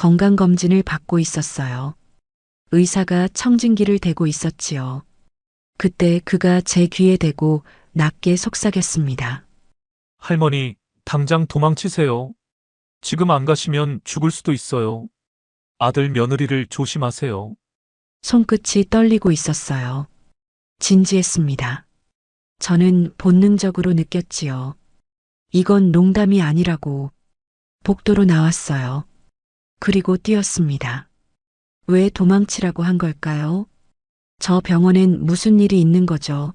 건강검진을 받고 있었어요. 의사가 청진기를 대고 있었지요. 그때 그가 제 귀에 대고 낮게 속삭였습니다. 할머니, 당장 도망치세요. 지금 안 가시면 죽을 수도 있어요. 아들 며느리를 조심하세요. 손끝이 떨리고 있었어요. 진지했습니다. 저는 본능적으로 느꼈지요. 이건 농담이 아니라고. 복도로 나왔어요. 그리고 뛰었습니다. 왜 도망치라고 한 걸까요? 저 병원엔 무슨 일이 있는 거죠?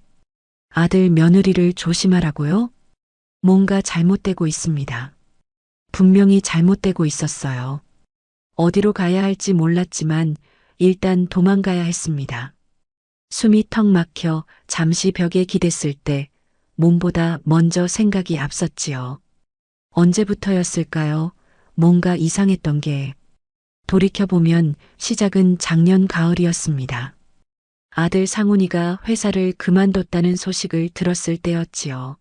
아들 며느리를 조심하라고요? 뭔가 잘못되고 있습니다. 분명히 잘못되고 있었어요. 어디로 가야 할지 몰랐지만 일단 도망가야 했습니다. 숨이 턱 막혀 잠시 벽에 기댔을 때 몸보다 먼저 생각이 앞섰지요. 언제부터였을까요? 뭔가 이상했던 게. 돌이켜보면 시작은 작년 가을이었습니다. 아들 상훈이가 회사를 그만뒀다는 소식을 들었을 때였지요.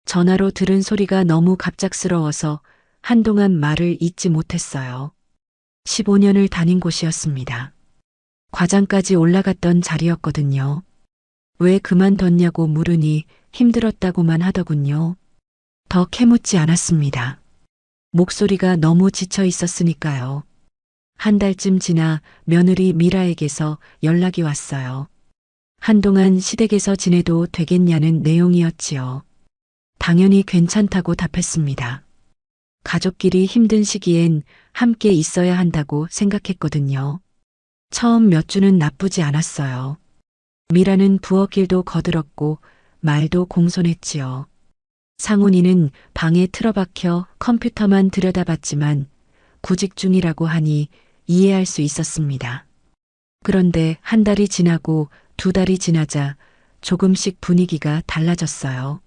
전화로 들은 소리가 너무 갑작스러워서 한동안 말을 잇지 못했어요. 15년을 다닌 곳이었습니다. 과장까지 올라갔던 자리였거든요. 왜 그만뒀냐고 물으니 힘들었다고만 하더군요. 더 캐묻지 않았습니다. 목소리가 너무 지쳐 있었으니까요. 한 달쯤 지나 며느리 미라에게서 연락이 왔어요. 한동안 시댁에서 지내도 되겠냐는 내용이었지요. 당연히 괜찮다고 답했습니다. 가족끼리 힘든 시기엔 함께 있어야 한다고 생각했거든요. 처음 몇 주는 나쁘지 않았어요. 미라는 부엌일도 거들었고 말도 공손했지요. 상훈이는 방에 틀어박혀 컴퓨터만 들여다봤지만 구직 중이라고 하니 이해할 수 있었습니다. 그런데 한 달이 지나고 두 달이 지나자 조금씩 분위기가 달라졌어요.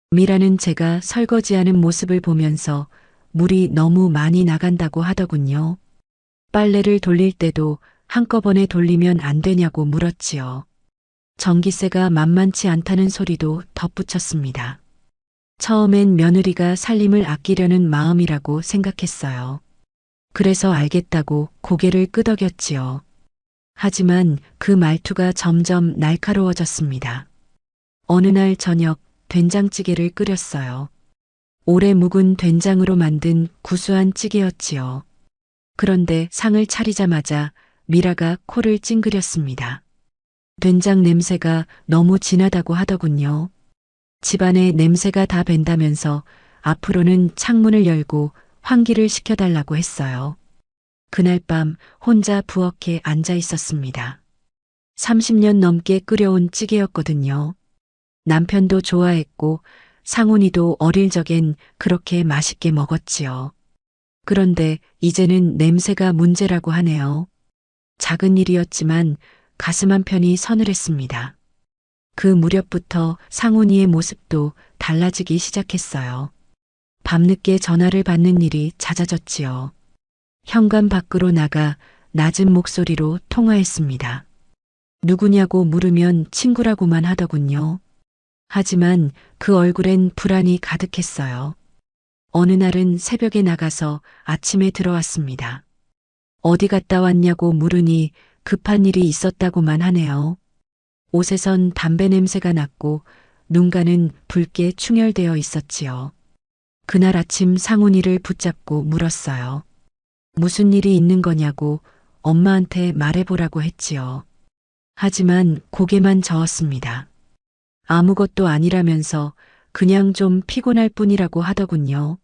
미라는 제가 설거지하는 모습을 보면서 물이 너무 많이 나간다고 하더군요. 빨래를 돌릴 때도 한꺼번에 돌리면 안 되냐고 물었지요. 전기세가 만만치 않다는 소리도 덧붙였습니다. 처음엔 며느리가 살림을 아끼려는 마음이라고 생각했어요. 그래서 알겠다고 고개를 끄덕였지요. 하지만 그 말투가 점점 날카로워졌습니다. 어느 날 저녁 된장찌개를 끓였어요. 오래 묵은 된장으로 만든 구수한 찌개였지요. 그런데 상을 차리자마자 미라가 코를 찡그렸습니다. 된장 냄새가 너무 진하다고 하더군요. 집안에 냄새가 다 밴다면서 앞으로는 창문을 열고 환기를 시켜달라고 했어요. 그날 밤 혼자 부엌에 앉아 있었습니다. 30년 넘게 끓여온 찌개였거든요. 남편도 좋아했고 상훈이도 어릴 적엔 그렇게 맛있게 먹었지요. 그런데 이제는 냄새가 문제라고 하네요. 작은 일이었지만 가슴 한편이 서늘했습니다. 그 무렵부터 상훈이의 모습도 달라지기 시작했어요. 밤늦게 전화를 받는 일이 잦아졌지요. 현관 밖으로 나가 낮은 목소리로 통화했습니다. 누구냐고 물으면 친구라고만 하더군요. 하지만 그 얼굴엔 불안이 가득했어요. 어느 날은 새벽에 나가서 아침에 들어왔습니다. 어디 갔다 왔냐고 물으니 급한 일이 있었다고만 하네요. 옷에선 담배 냄새가 났고 눈가는 붉게 충혈되어 있었지요. 그날 아침 상훈이를 붙잡고 물었어요. 무슨 일이 있는 거냐고 엄마한테 말해보라고 했지요. 하지만 고개만 저었습니다. 아무것도 아니라면서 그냥 좀 피곤할 뿐이라고 하더군요.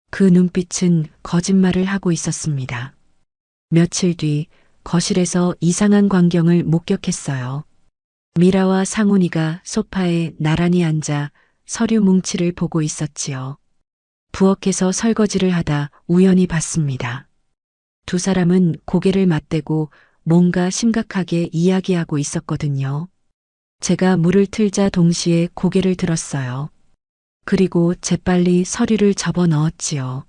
그 눈빛은 거짓말을 하고 있었습니다. 며칠 뒤 거실에서 이상한 광경을 목격했어요. 미라와 상훈이가 소파에 나란히 앉아 서류 뭉치를 보고 있었지요. 부엌에서 설거지를 하다 우연히 봤습니다. 두 사람은 고개를 맞대고 뭔가 심각하게 이야기하고 있었거든요. 제가 물을 틀자 동시에 고개를 들었어요. 그리고 재빨리 서류를 접어 넣었지요.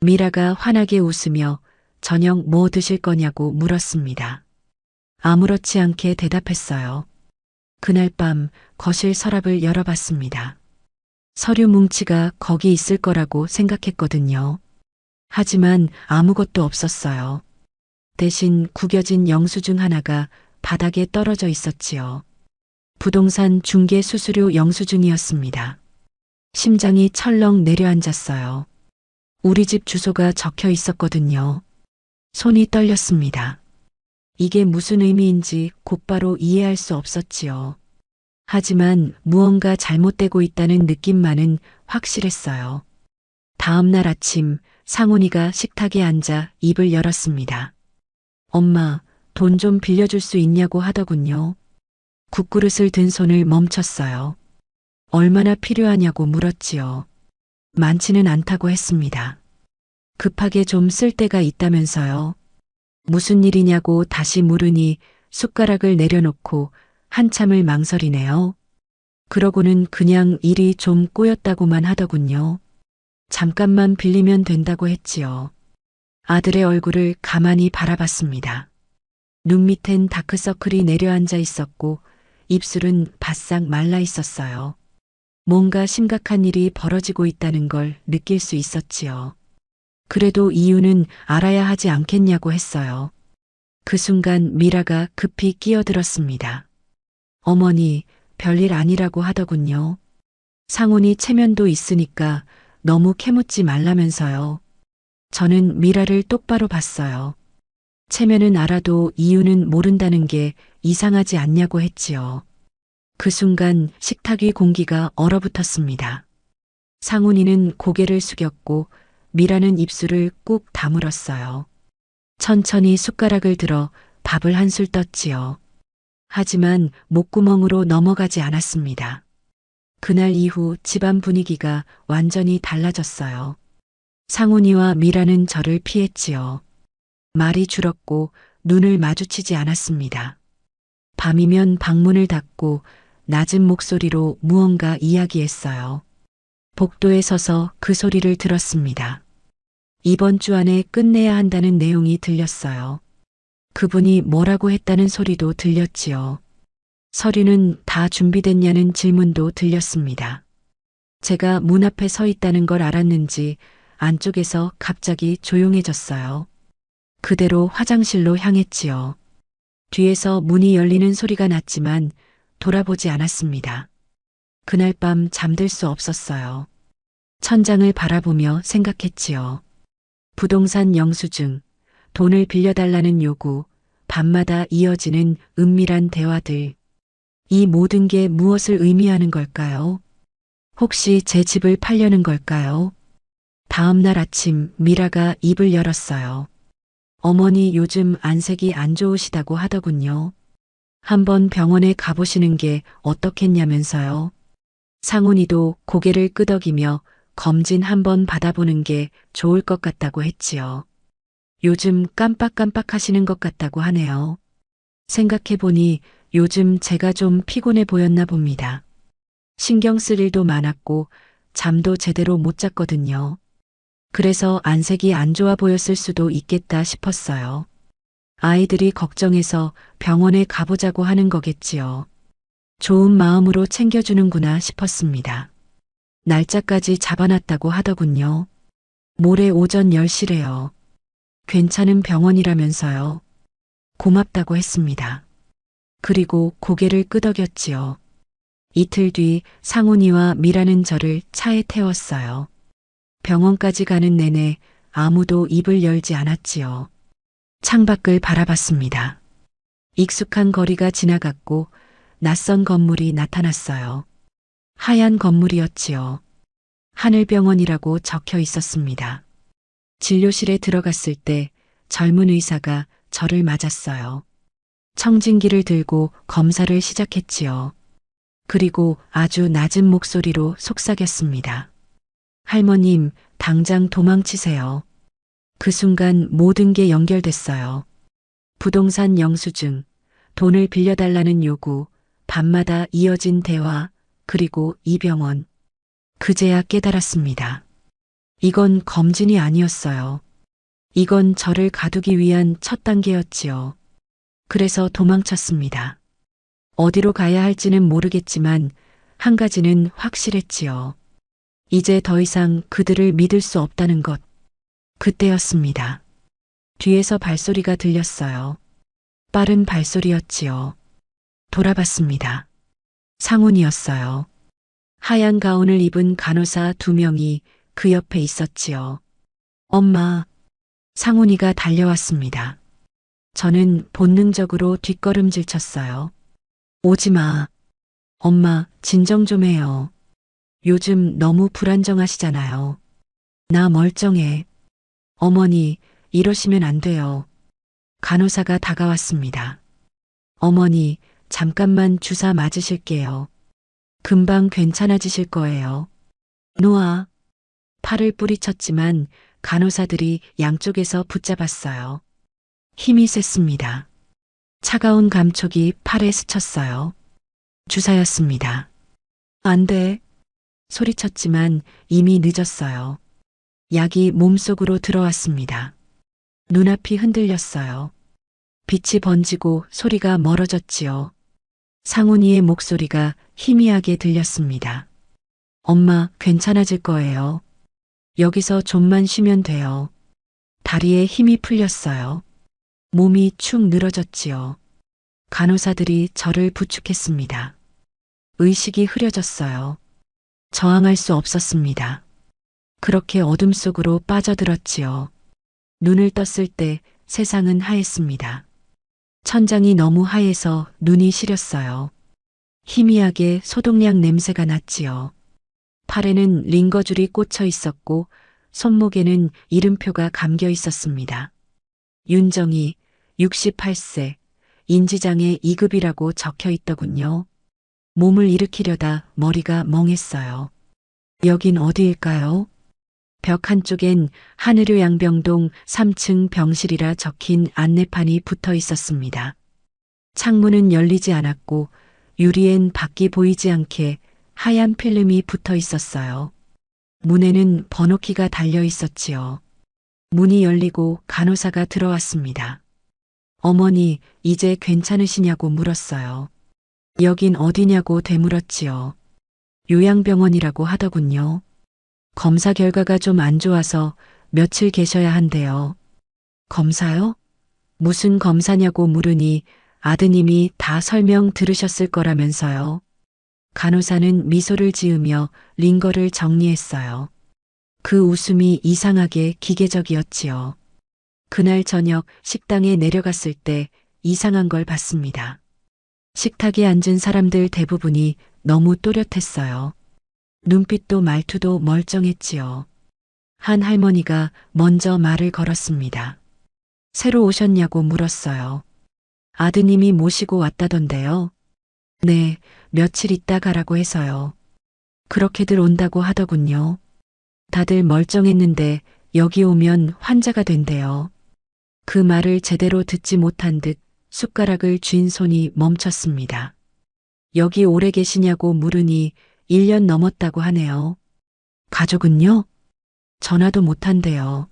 미라가 환하게 웃으며 저녁 뭐 드실 거냐고 물었습니다. 아무렇지 않게 대답했어요. 그날 밤 거실 서랍을 열어봤습니다. 서류 뭉치가 거기 있을 거라고 생각했거든요. 하지만 아무것도 없었어요. 대신 구겨진 영수증 하나가 바닥에 떨어져 있었지요. 부동산 중개 수수료 영수증이었습니다. 심장이 철렁 내려앉았어요. 우리 집 주소가 적혀 있었거든요. 손이 떨렸습니다. 이게 무슨 의미인지 곧바로 이해할 수 없었지요. 하지만 무언가 잘못되고 있다는 느낌만은 확실했어요. 다음 날 아침 상훈이가 식탁에 앉아 입을 열었습니다. 엄마, 돈 좀 빌려줄 수 있냐고 하더군요. 국그릇을 든 손을 멈췄어요. 얼마나 필요하냐고 물었지요. 많지는 않다고 했습니다. 급하게 좀 쓸 때가 있다면서요. 무슨 일이냐고 다시 물으니 숟가락을 내려놓고 한참을 망설이네요. 그러고는 그냥 일이 좀 꼬였다고만 하더군요. 잠깐만 빌리면 된다고 했지요. 아들의 얼굴을 가만히 바라봤습니다. 눈 밑엔 다크서클이 내려앉아 있었고 입술은 바싹 말라 있었어요. 뭔가 심각한 일이 벌어지고 있다는 걸 느낄 수 있었지요. 그래도 이유는 알아야 하지 않겠냐고 했어요. 그 순간 미라가 급히 끼어들었습니다. 어머니, 별일 아니라고 하더군요. 상훈이 체면도 있으니까 너무 캐묻지 말라면서요. 저는 미라를 똑바로 봤어요. 체면은 알아도 이유는 모른다는 게 이상하지 않냐고 했지요. 그 순간 식탁 위 공기가 얼어붙었습니다. 상훈이는 고개를 숙였고 미라는 입술을 꾹 다물었어요. 천천히 숟가락을 들어 밥을 한술 떴지요. 하지만 목구멍으로 넘어가지 않았습니다. 그날 이후 집안 분위기가 완전히 달라졌어요. 상훈이와 미라는 저를 피했지요. 말이 줄었고 눈을 마주치지 않았습니다. 밤이면 방문을 닫고 낮은 목소리로 무언가 이야기했어요. 복도에 서서 그 소리를 들었습니다. 이번 주 안에 끝내야 한다는 내용이 들렸어요. 그분이 뭐라고 했다는 소리도 들렸지요. 서류는 다 준비됐냐는 질문도 들렸습니다. 제가 문 앞에 서 있다는 걸 알았는지 안쪽에서 갑자기 조용해졌어요. 그대로 화장실로 향했지요. 뒤에서 문이 열리는 소리가 났지만 돌아보지 않았습니다. 그날 밤 잠들 수 없었어요. 천장을 바라보며 생각했지요. 부동산 영수증, 돈을 빌려달라는 요구, 밤마다 이어지는 은밀한 대화들. 이 모든 게 무엇을 의미하는 걸까요? 혹시 제 집을 팔려는 걸까요? 다음 날 아침 미라가 입을 열었어요. 어머니 요즘 안색이 안 좋으시다고 하더군요. 한번 병원에 가보시는 게 어떻겠냐면서요. 상훈이도 고개를 끄덕이며 검진 한번 받아보는 게 좋을 것 같다고 했지요. 요즘 깜빡깜빡 하시는 것 같다고 하네요. 생각해보니 요즘 제가 좀 피곤해 보였나 봅니다. 신경 쓸 일도 많았고 잠도 제대로 못 잤거든요. 그래서 안색이 안 좋아 보였을 수도 있겠다 싶었어요. 아이들이 걱정해서 병원에 가보자고 하는 거겠지요. 좋은 마음으로 챙겨주는구나 싶었습니다. 날짜까지 잡아놨다고 하더군요. 모레 오전 10시래요. 괜찮은 병원이라면서요. 고맙다고 했습니다. 그리고 고개를 끄덕였지요. 이틀 뒤 상훈이와 미라는 저를 차에 태웠어요. 병원까지 가는 내내 아무도 입을 열지 않았지요. 창밖을 바라봤습니다. 익숙한 거리가 지나갔고 낯선 건물이 나타났어요. 하얀 건물이었지요. 하늘병원이라고 적혀 있었습니다. 진료실에 들어갔을 때 젊은 의사가 저를 맞았어요. 청진기를 들고 검사를 시작했지요. 그리고 아주 낮은 목소리로 속삭였습니다. 할머님, 당장 도망치세요. 그 순간 모든 게 연결됐어요. 부동산 영수증, 돈을 빌려달라는 요구, 밤마다 이어진 대화, 그리고 이 병원. 그제야 깨달았습니다. 이건 검진이 아니었어요. 이건 저를 가두기 위한 첫 단계였지요. 그래서 도망쳤습니다. 어디로 가야 할지는 모르겠지만 한 가지는 확실했지요. 이제 더 이상 그들을 믿을 수 없다는 것. 그때였습니다. 뒤에서 발소리가 들렸어요. 빠른 발소리였지요. 돌아봤습니다. 상훈이었어요. 하얀 가운을 입은 간호사 2명이 그 옆에 있었지요. 엄마, 상훈이가 달려왔습니다. 저는 본능적으로 뒷걸음질 쳤어요. 오지 마. 엄마, 진정 좀 해요. 요즘 너무 불안정하시잖아요. 나 멀쩡해. 어머니, 이러시면 안 돼요. 간호사가 다가왔습니다. 어머니, 잠깐만 주사 맞으실게요. 금방 괜찮아지실 거예요. 놓아. 팔을 뿌리쳤지만 간호사들이 양쪽에서 붙잡았어요. 힘이 셌습니다. 차가운 감촉이 팔에 스쳤어요. 주사였습니다. 안 돼. 소리쳤지만 이미 늦었어요. 약이 몸속으로 들어왔습니다. 눈앞이 흔들렸어요. 빛이 번지고 소리가 멀어졌지요. 상훈이의 목소리가 희미하게 들렸습니다. 엄마, 괜찮아질 거예요. 여기서 좀만 쉬면 돼요. 다리에 힘이 풀렸어요. 몸이 축 늘어졌지요. 간호사들이 저를 부축했습니다. 의식이 흐려졌어요. 저항할 수 없었습니다. 그렇게 어둠 속으로 빠져들었지요. 눈을 떴을 때 세상은 하였습니다. 천장이 너무 하얘서 눈이 시렸어요. 희미하게 소독약 냄새가 났지요. 팔에는 링거줄이 꽂혀 있었고 손목에는 이름표가 감겨 있었습니다. 윤정희, 68세, 인지장애 2급이라고 적혀 있더군요. 몸을 일으키려다 머리가 멍했어요. 여긴 어디일까요? 벽 한쪽엔 한의료 양병동 3층 병실이라 적힌 안내판이 붙어 있었습니다. 창문은 열리지 않았고 유리엔 밖이 보이지 않게 하얀 필름이 붙어 있었어요. 문에는 번호키가 달려 있었지요. 문이 열리고 간호사가 들어왔습니다. 어머니, 이제 괜찮으시냐고 물었어요. 여긴 어디냐고 되물었지요. 요양병원이라고 하더군요. 검사 결과가 좀 안 좋아서 며칠 계셔야 한대요. 검사요? 무슨 검사냐고 물으니 아드님이 다 설명 들으셨을 거라면서요. 간호사는 미소를 지으며 링거를 정리했어요. 그 웃음이 이상하게 기계적이었지요. 그날 저녁 식당에 내려갔을 때 이상한 걸 봤습니다. 식탁에 앉은 사람들 대부분이 너무 또렷했어요. 눈빛도 말투도 멀쩡했지요. 한 할머니가 먼저 말을 걸었습니다. 새로 오셨냐고 물었어요. 아드님이 모시고 왔다던데요. 네, 며칠 있다 가라고 해서요. 그렇게들 온다고 하더군요. 다들 멀쩡했는데 여기 오면 환자가 된대요. 그 말을 제대로 듣지 못한 듯 숟가락을 쥔 손이 멈췄습니다. 여기 오래 계시냐고 물으니 1년 넘었다고 하네요. 가족은요? 전화도 못한대요.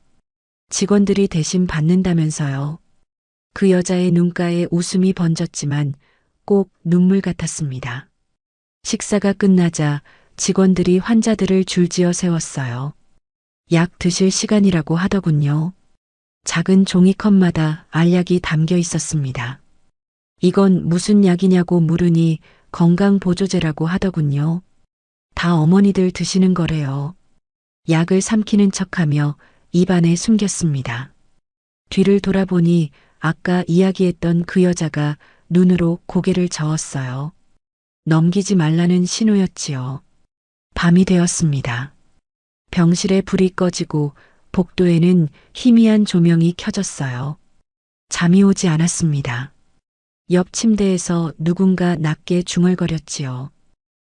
직원들이 대신 받는다면서요. 그 여자의 눈가에 웃음이 번졌지만 꼭 눈물 같았습니다. 식사가 끝나자 직원들이 환자들을 줄지어 세웠어요. 약 드실 시간이라고 하더군요. 작은 종이컵마다 알약이 담겨 있었습니다. 이건 무슨 약이냐고 물으니 건강보조제라고 하더군요. 다 어머니들 드시는 거래요. 약을 삼키는 척하며 입안에 숨겼습니다. 뒤를 돌아보니 아까 이야기했던 그 여자가 눈으로 고개를 저었어요. 넘기지 말라는 신호였지요. 밤이 되었습니다. 병실에 불이 꺼지고 복도에는 희미한 조명이 켜졌어요. 잠이 오지 않았습니다. 옆 침대에서 누군가 낮게 중얼거렸지요.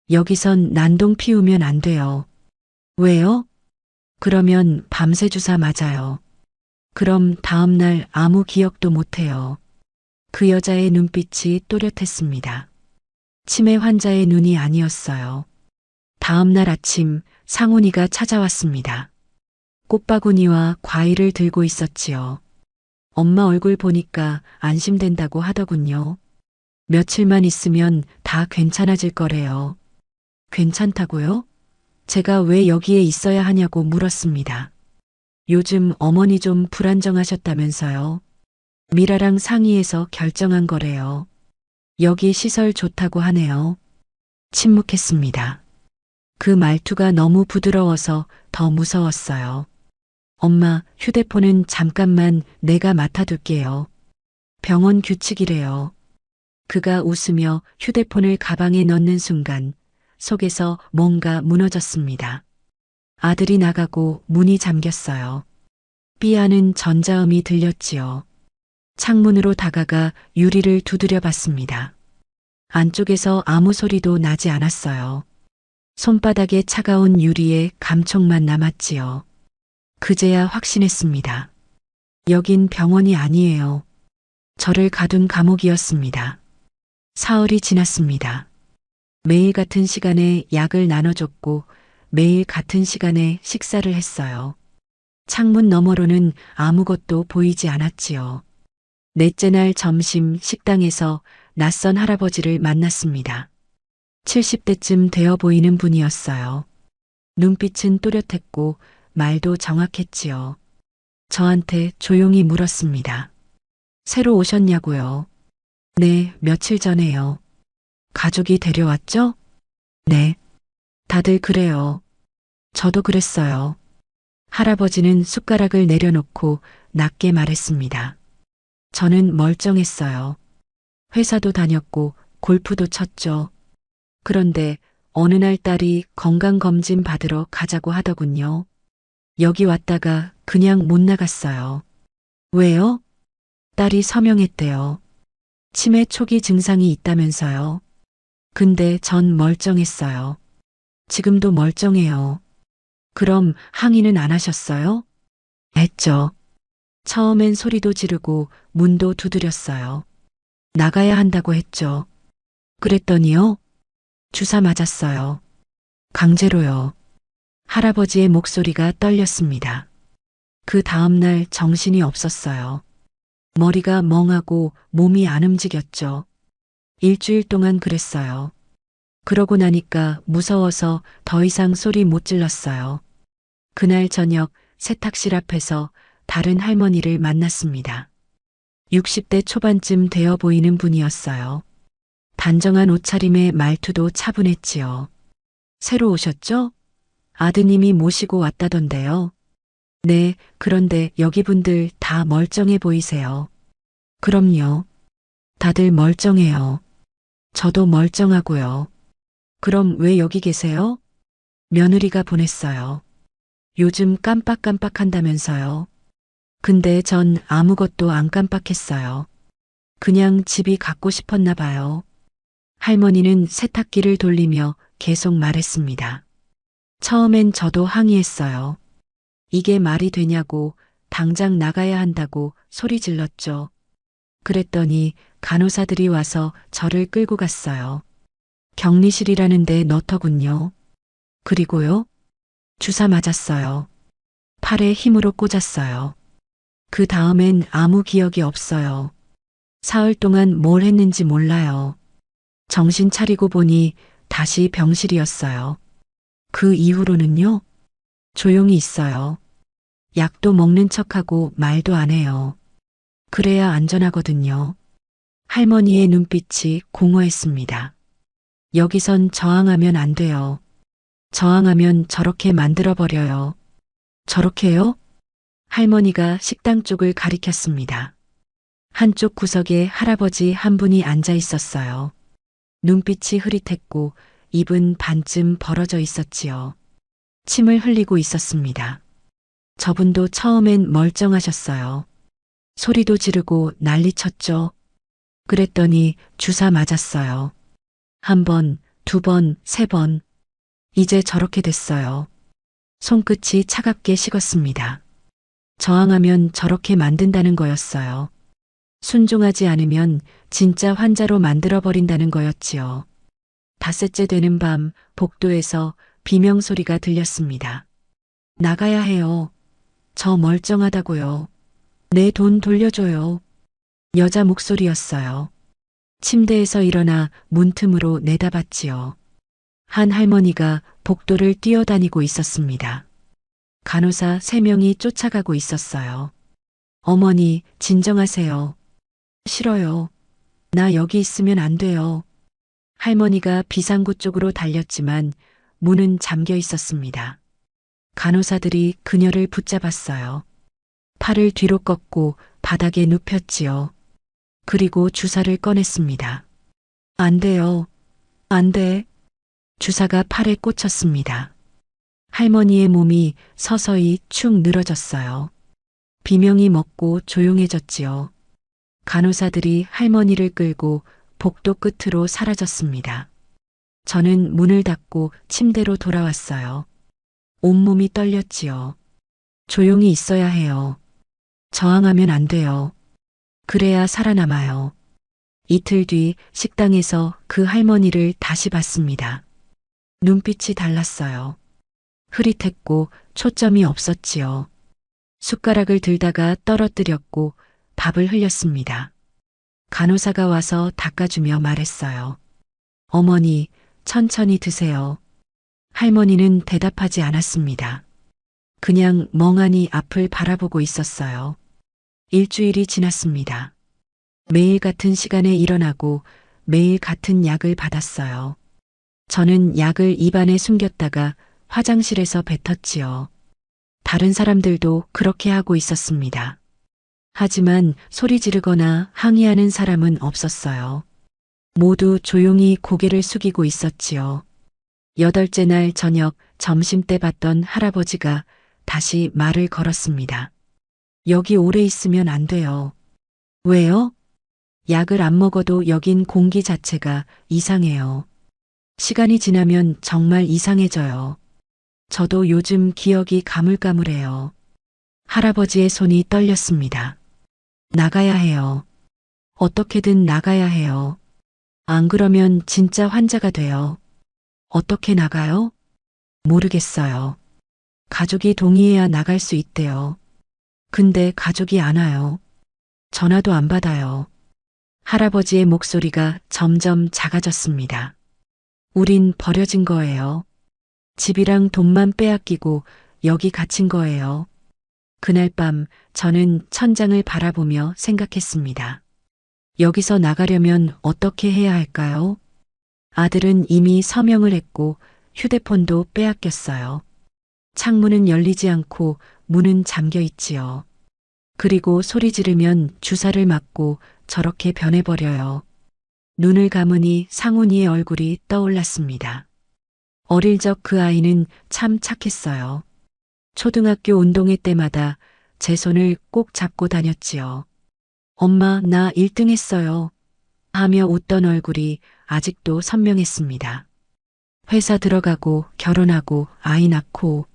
여기선 난동 피우면 안 돼요. 왜요? 그러면 밤새 주사 맞아요. 그럼 다음날 아무 기억도 못해요. 그 여자의 눈빛이 또렷했습니다. 치매 환자의 눈이 아니었어요. 다음날 아침 상훈이가 찾아왔습니다. 꽃바구니와 과일을 들고 있었지요. 엄마 얼굴 보니까 안심된다고 하더군요. 며칠만 있으면 다 괜찮아질 거래요. 괜찮다고요? 제가 왜 여기에 있어야 하냐고 물었습니다. 요즘 어머니 좀 불안정하셨다면서요. 미라랑 상의해서 결정한 거래요. 여기 시설 좋다고 하네요. 침묵했습니다. 그 말투가 너무 부드러워서 더 무서웠어요. 엄마, 휴대폰은 잠깐만 내가 맡아둘게요. 병원 규칙이래요. 그가 웃으며 휴대폰을 가방에 넣는 순간 속에서 뭔가 무너졌습니다. 아들이 나가고 문이 잠겼어요. 삐하는 전자음이 들렸지요. 창문으로 다가가 유리를 두드려 봤습니다. 안쪽에서 아무 소리도 나지 않았어요. 손바닥에 차가운 유리에 감촉만 남았지요. 그제야 확신했습니다. 여긴 병원이 아니에요. 저를 가둔 감옥이었습니다. 사흘이 지났습니다. 매일 같은 시간에 약을 나눠줬고 매일 같은 시간에 식사를 했어요. 창문 너머로는 아무것도 보이지 않았지요. 넷째 날 점심 식당에서 낯선 할아버지를 만났습니다. 70대쯤 되어 보이는 분이었어요. 눈빛은 또렷했고 말도 정확했지요. 저한테 조용히 물었습니다. 새로 오셨냐고요? 네, 며칠 전에요. 가족이 데려왔죠? 네. 다들 그래요. 저도 그랬어요. 할아버지는 숟가락을 내려놓고 낮게 말했습니다. 저는 멀쩡했어요. 회사도 다녔고 골프도 쳤죠. 그런데 어느 날 딸이 건강검진 받으러 가자고 하더군요. 여기 왔다가 그냥 못 나갔어요. 왜요? 딸이 서명했대요. 치매 초기 증상이 있다면서요. 근데 전 멀쩡했어요. 지금도 멀쩡해요. 그럼 항의는 안 하셨어요? 했죠. 처음엔 소리도 지르고 문도 두드렸어요. 나가야 한다고 했죠. 그랬더니요. 주사 맞았어요. 강제로요. 할아버지의 목소리가 떨렸습니다. 그 다음날 정신이 없었어요. 머리가 멍하고 몸이 안 움직였죠. 일주일 동안 그랬어요. 그러고 나니까 무서워서 더 이상 소리 못 질렀어요. 그날 저녁 세탁실 앞에서 다른 할머니를 만났습니다. 60대 초반쯤 되어 보이는 분이었어요. 단정한 옷차림에 말투도 차분했지요. 새로 오셨죠? 아드님이 모시고 왔다던데요. 네, 그런데 여기 분들 다 멀쩡해 보이세요. 그럼요. 다들 멀쩡해요. 저도 멀쩡하고요. 그럼 왜 여기 계세요? 며느리가 보냈어요. 요즘 깜빡깜빡한다면서요. 근데 전 아무것도 안 깜빡했어요. 그냥 집이 갖고 싶었나 봐요. 할머니는 세탁기를 돌리며 계속 말했습니다. 처음엔 저도 항의했어요. 이게 말이 되냐고 당장 나가야 한다고 소리 질렀죠. 그랬더니 간호사들이 와서 저를 끌고 갔어요. 격리실이라는 데 넣더군요. 그리고요. 주사 맞았어요. 팔에 힘으로 꽂았어요. 그 다음엔 아무 기억이 없어요. 사흘 동안 뭘 했는지 몰라요. 정신 차리고 보니 다시 병실이었어요. 그 이후로는요. 조용히 있어요. 약도 먹는 척하고 말도 안 해요. 그래야 안전하거든요. 할머니의 눈빛이 공허했습니다. 여기선 저항하면 안 돼요. 저항하면 저렇게 만들어버려요. 저렇게요? 할머니가 식당 쪽을 가리켰습니다. 한쪽 구석에 할아버지 한 분이 앉아 있었어요. 눈빛이 흐릿했고 입은 반쯤 벌어져 있었지요. 침을 흘리고 있었습니다. 저분도 처음엔 멀쩡하셨어요. 소리도 지르고 난리쳤죠. 그랬더니 주사 맞았어요. 한 번, 두 번, 세 번. 이제 저렇게 됐어요. 손끝이 차갑게 식었습니다. 저항하면 저렇게 만든다는 거였어요. 순종하지 않으면 진짜 환자로 만들어버린다는 거였지요. 닷새째 되는 밤 복도에서 비명소리가 들렸습니다. 나가야 해요. 저 멀쩡하다고요. 내 돈 돌려줘요. 여자 목소리였어요. 침대에서 일어나 문틈으로 내다봤지요. 한 할머니가 복도를 뛰어다니고 있었습니다. 간호사 3명이 쫓아가고 있었어요. 어머니, 진정하세요. 싫어요. 나 여기 있으면 안 돼요. 할머니가 비상구 쪽으로 달렸지만 문은 잠겨 있었습니다. 간호사들이 그녀를 붙잡았어요. 팔을 뒤로 꺾고 바닥에 눕혔지요. 그리고 주사를 꺼냈습니다. 안 돼요. 안 돼. 주사가 팔에 꽂혔습니다. 할머니의 몸이 서서히 축 늘어졌어요. 비명이 먹고 조용해졌지요. 간호사들이 할머니를 끌고 복도 끝으로 사라졌습니다. 저는 문을 닫고 침대로 돌아왔어요. 온몸이 떨렸지요. 조용히 있어야 해요. 저항하면 안 돼요. 그래야 살아남아요. 이틀 뒤 식당에서 그 할머니를 다시 봤습니다. 눈빛이 달랐어요. 흐릿했고 초점이 없었지요. 숟가락을 들다가 떨어뜨렸고 밥을 흘렸습니다. 간호사가 와서 닦아주며 말했어요. 어머니, 천천히 드세요. 할머니는 대답하지 않았습니다. 그냥 멍하니 앞을 바라보고 있었어요. 일주일이 지났습니다. 매일 같은 시간에 일어나고 매일 같은 약을 받았어요. 저는 약을 입안에 숨겼다가 화장실에서 뱉었지요. 다른 사람들도 그렇게 하고 있었습니다. 하지만 소리 지르거나 항의하는 사람은 없었어요. 모두 조용히 고개를 숙이고 있었지요. 8째 날 저녁 점심때 봤던 할아버지가 다시 말을 걸었습니다. 여기 오래 있으면 안 돼요. 왜요? 약을 안 먹어도 여긴 공기 자체가 이상해요. 시간이 지나면 정말 이상해져요. 저도 요즘 기억이 가물가물해요. 할아버지의 손이 떨렸습니다. 나가야 해요. 어떻게든 나가야 해요. 안 그러면 진짜 환자가 돼요. 어떻게 나가요? 모르겠어요. 가족이 동의해야 나갈 수 있대요. 근데 가족이 안 와요. 전화도 안 받아요. 할아버지의 목소리가 점점 작아졌습니다. 우린 버려진 거예요. 집이랑 돈만 빼앗기고 여기 갇힌 거예요. 그날 밤 저는 천장을 바라보며 생각했습니다. 여기서 나가려면 어떻게 해야 할까요? 아들은 이미 서명을 했고 휴대폰도 빼앗겼어요. 창문은 열리지 않고 문은 잠겨 있지요. 그리고 소리 지르면 주사를 맞고 저렇게 변해버려요. 눈을 감으니 상훈이의 얼굴이 떠올랐습니다. 어릴 적 그 아이는 참 착했어요. 초등학교 운동회 때마다 제 손을 꼭 잡고 다녔지요. 엄마, 나 1등 했어요. 하며 웃던 얼굴이 아직도 선명했습니다. 회사 들어가고 결혼하고 아이 낳고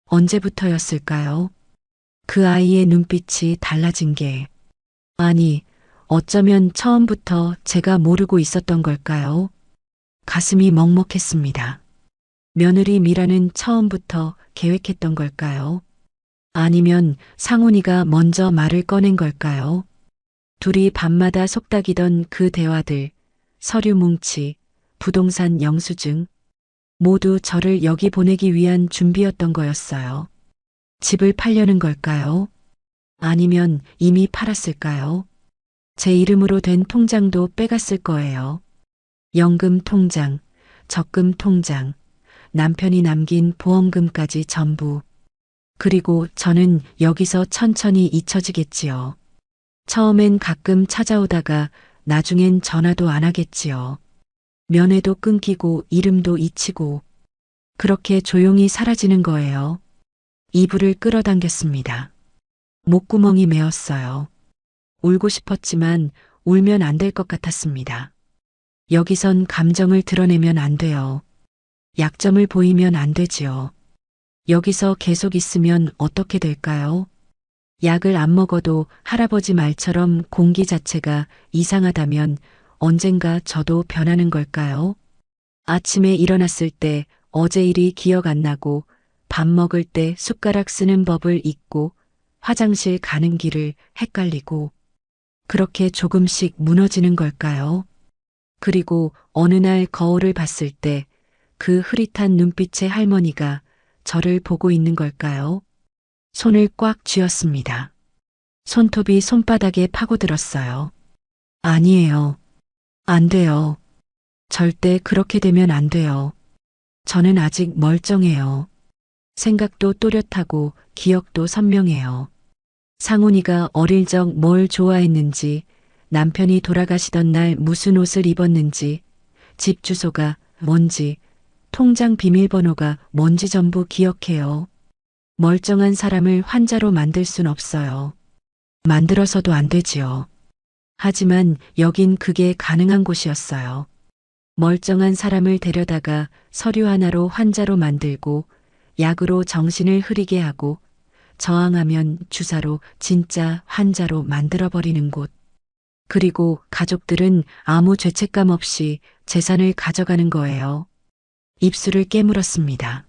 언제부터였을까요? 그 아이의 눈빛이 달라진 게, 아니, 어쩌면 처음부터 제가 모르고 있었던 걸까요? 가슴이 먹먹했습니다. 며느리 미라는 처음부터 계획했던 걸까요? 아니면 상훈이가 먼저 말을 꺼낸 걸까요? 둘이 밤마다 속닥이던 그 대화들, 서류 뭉치, 부동산 영수증, 모두 저를 여기 보내기 위한 준비였던 거였어요. 집을 팔려는 걸까요? 아니면 이미 팔았을까요? 제 이름으로 된 통장도 빼갔을 거예요. 연금 통장, 적금 통장, 남편이 남긴 보험금까지 전부. 그리고 저는 여기서 천천히 잊혀지겠지요. 처음엔 가끔 찾아오다가 나중엔 전화도 안 하겠지요. 면회도 끊기고 이름도 잊히고 그렇게 조용히 사라지는 거예요. 이불을 끌어당겼습니다. 목구멍이 메었어요. 울고 싶었지만 울면 안 될 것 같았습니다. 여기선 감정을 드러내면 안 돼요. 약점을 보이면 안 되지요. 여기서 계속 있으면 어떻게 될까요? 약을 안 먹어도 할아버지 말처럼 공기 자체가 이상하다면 언젠가 저도 변하는 걸까요? 아침에 일어났을 때 어제 일이 기억 안 나고 밥 먹을 때 숟가락 쓰는 법을 잊고 화장실 가는 길을 헷갈리고 그렇게 조금씩 무너지는 걸까요? 그리고 어느 날 거울을 봤을 때 그 흐릿한 눈빛의 할머니가 저를 보고 있는 걸까요? 손을 꽉 쥐었습니다. 손톱이 손바닥에 파고들었어요. 아니에요. 안 돼요. 절대 그렇게 되면 안 돼요. 저는 아직 멀쩡해요. 생각도 또렷하고 기억도 선명해요. 상훈이가 어릴 적 뭘 좋아했는지, 남편이 돌아가시던 날 무슨 옷을 입었는지, 집 주소가 뭔지, 통장 비밀번호가 뭔지 전부 기억해요. 멀쩡한 사람을 환자로 만들 순 없어요. 만들어서도 안 되지요. 하지만 여긴 그게 가능한 곳이었어요. 멀쩡한 사람을 데려다가 서류 하나로 환자로 만들고 약으로 정신을 흐리게 하고 저항하면 주사로 진짜 환자로 만들어버리는 곳. 그리고 가족들은 아무 죄책감 없이 재산을 가져가는 거예요. 입술을 깨물었습니다.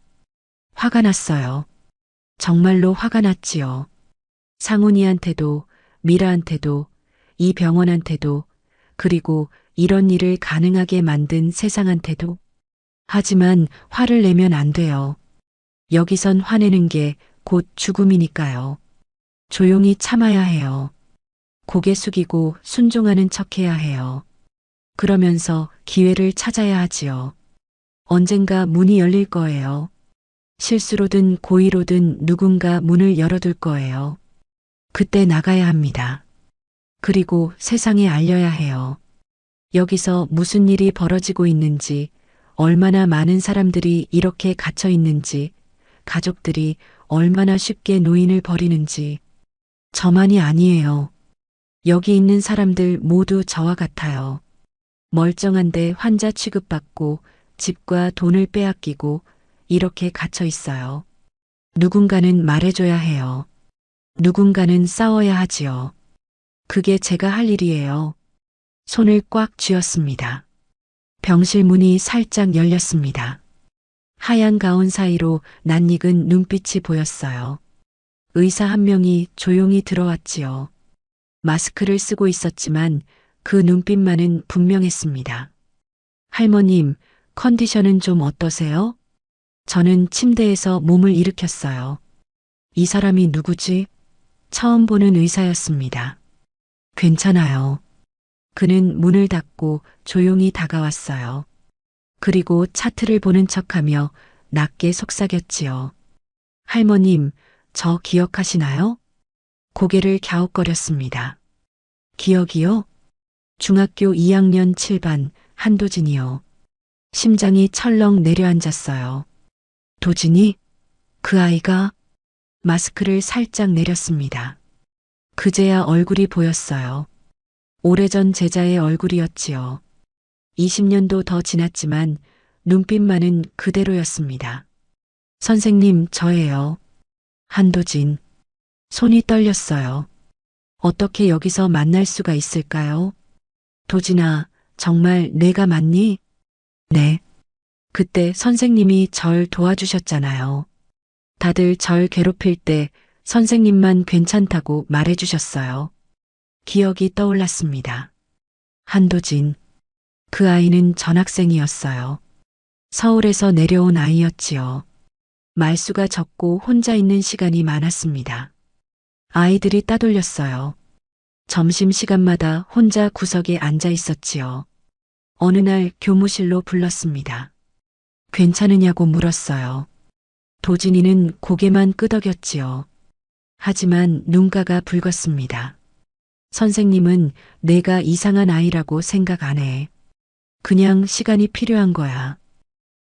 화가 났어요. 정말로 화가 났지요. 상훈이한테도, 미라한테도, 이 병원한테도, 그리고 이런 일을 가능하게 만든 세상한테도. 하지만 화를 내면 안 돼요. 여기선 화내는 게 곧 죽음이니까요. 조용히 참아야 해요. 고개 숙이고 순종하는 척 해야 해요. 그러면서 기회를 찾아야 하지요. 언젠가 문이 열릴 거예요. 실수로든 고의로든 누군가 문을 열어둘 거예요. 그때 나가야 합니다. 그리고 세상에 알려야 해요. 여기서 무슨 일이 벌어지고 있는지, 얼마나 많은 사람들이 이렇게 갇혀 있는지, 가족들이 얼마나 쉽게 노인을 버리는지. 저만이 아니에요. 여기 있는 사람들 모두 저와 같아요. 멀쩡한데 환자 취급받고 집과 돈을 빼앗기고 이렇게 갇혀 있어요. 누군가는 말해줘야 해요. 누군가는 싸워야 하지요. 그게 제가 할 일이에요. 손을 꽉 쥐었습니다. 병실 문이 살짝 열렸습니다. 하얀 가운 사이로 낯익은 눈빛이 보였어요. 의사 한 명이 조용히 들어왔지요. 마스크를 쓰고 있었지만 그 눈빛만은 분명했습니다. 할머님, 컨디션은 좀 어떠세요? 저는 침대에서 몸을 일으켰어요. 이 사람이 누구지? 처음 보는 의사였습니다. 괜찮아요. 그는 문을 닫고 조용히 다가왔어요. 그리고 차트를 보는 척하며 낮게 속삭였지요. 할머님, 저 기억하시나요? 고개를 갸웃거렸습니다. 기억이요? 중학교 2학년 7반 한도진이요. 심장이 철렁 내려앉았어요. 도진이? 그 아이가? 마스크를 살짝 내렸습니다. 그제야 얼굴이 보였어요. 오래전 제자의 얼굴이었지요. 20년도 더 지났지만 눈빛만은 그대로였습니다. 선생님, 저예요. 한도진. 손이 떨렸어요. 어떻게 여기서 만날 수가 있을까요? 도진아, 정말 내가 맞니? 네. 그때 선생님이 절 도와주셨잖아요. 다들 절 괴롭힐 때 선생님만 괜찮다고 말해주셨어요. 기억이 떠올랐습니다. 한도진. 그 아이는 전학생이었어요. 서울에서 내려온 아이였지요. 말수가 적고 혼자 있는 시간이 많았습니다. 아이들이 따돌렸어요. 점심시간마다 혼자 구석에 앉아 있었지요. 어느 날 교무실로 불렀습니다. 괜찮으냐고 물었어요. 도진이는 고개만 끄덕였지요. 하지만 눈가가 붉었습니다. 선생님은 내가 이상한 아이라고 생각 안 해. 그냥 시간이 필요한 거야.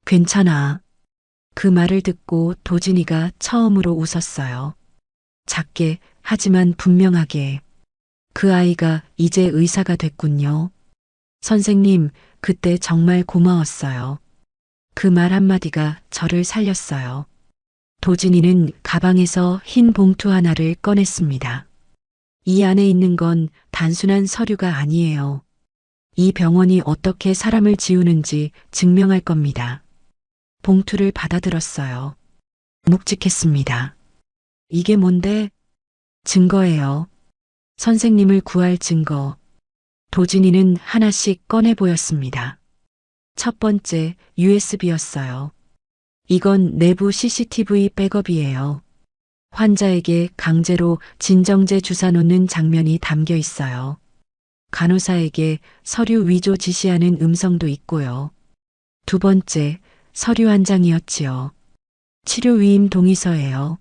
괜찮아. 그 말을 듣고 도진이가 처음으로 웃었어요. 작게 하지만 분명하게. 그 아이가 이제 의사가 됐군요. 선생님, 그때 정말 고마웠어요. 그 말 한마디가 저를 살렸어요. 도진이는 가방에서 흰 봉투 하나를 꺼냈습니다. 이 안에 있는 건 단순한 서류가 아니에요. 이 병원이 어떻게 사람을 지우는지 증명할 겁니다. 봉투를 받아들었어요. 묵직했습니다. 이게 뭔데? 증거예요. 선생님을 구할 증거. 도진이는 하나씩 꺼내 보였습니다. 첫 번째 USB였어요. 이건 내부 CCTV 백업이에요. 환자에게 강제로 진정제 주사 놓는 장면이 담겨 있어요. 간호사에게 서류 위조 지시하는 음성도 있고요. 두 번째, 서류 한 장이었지요. 치료 위임 동의서예요.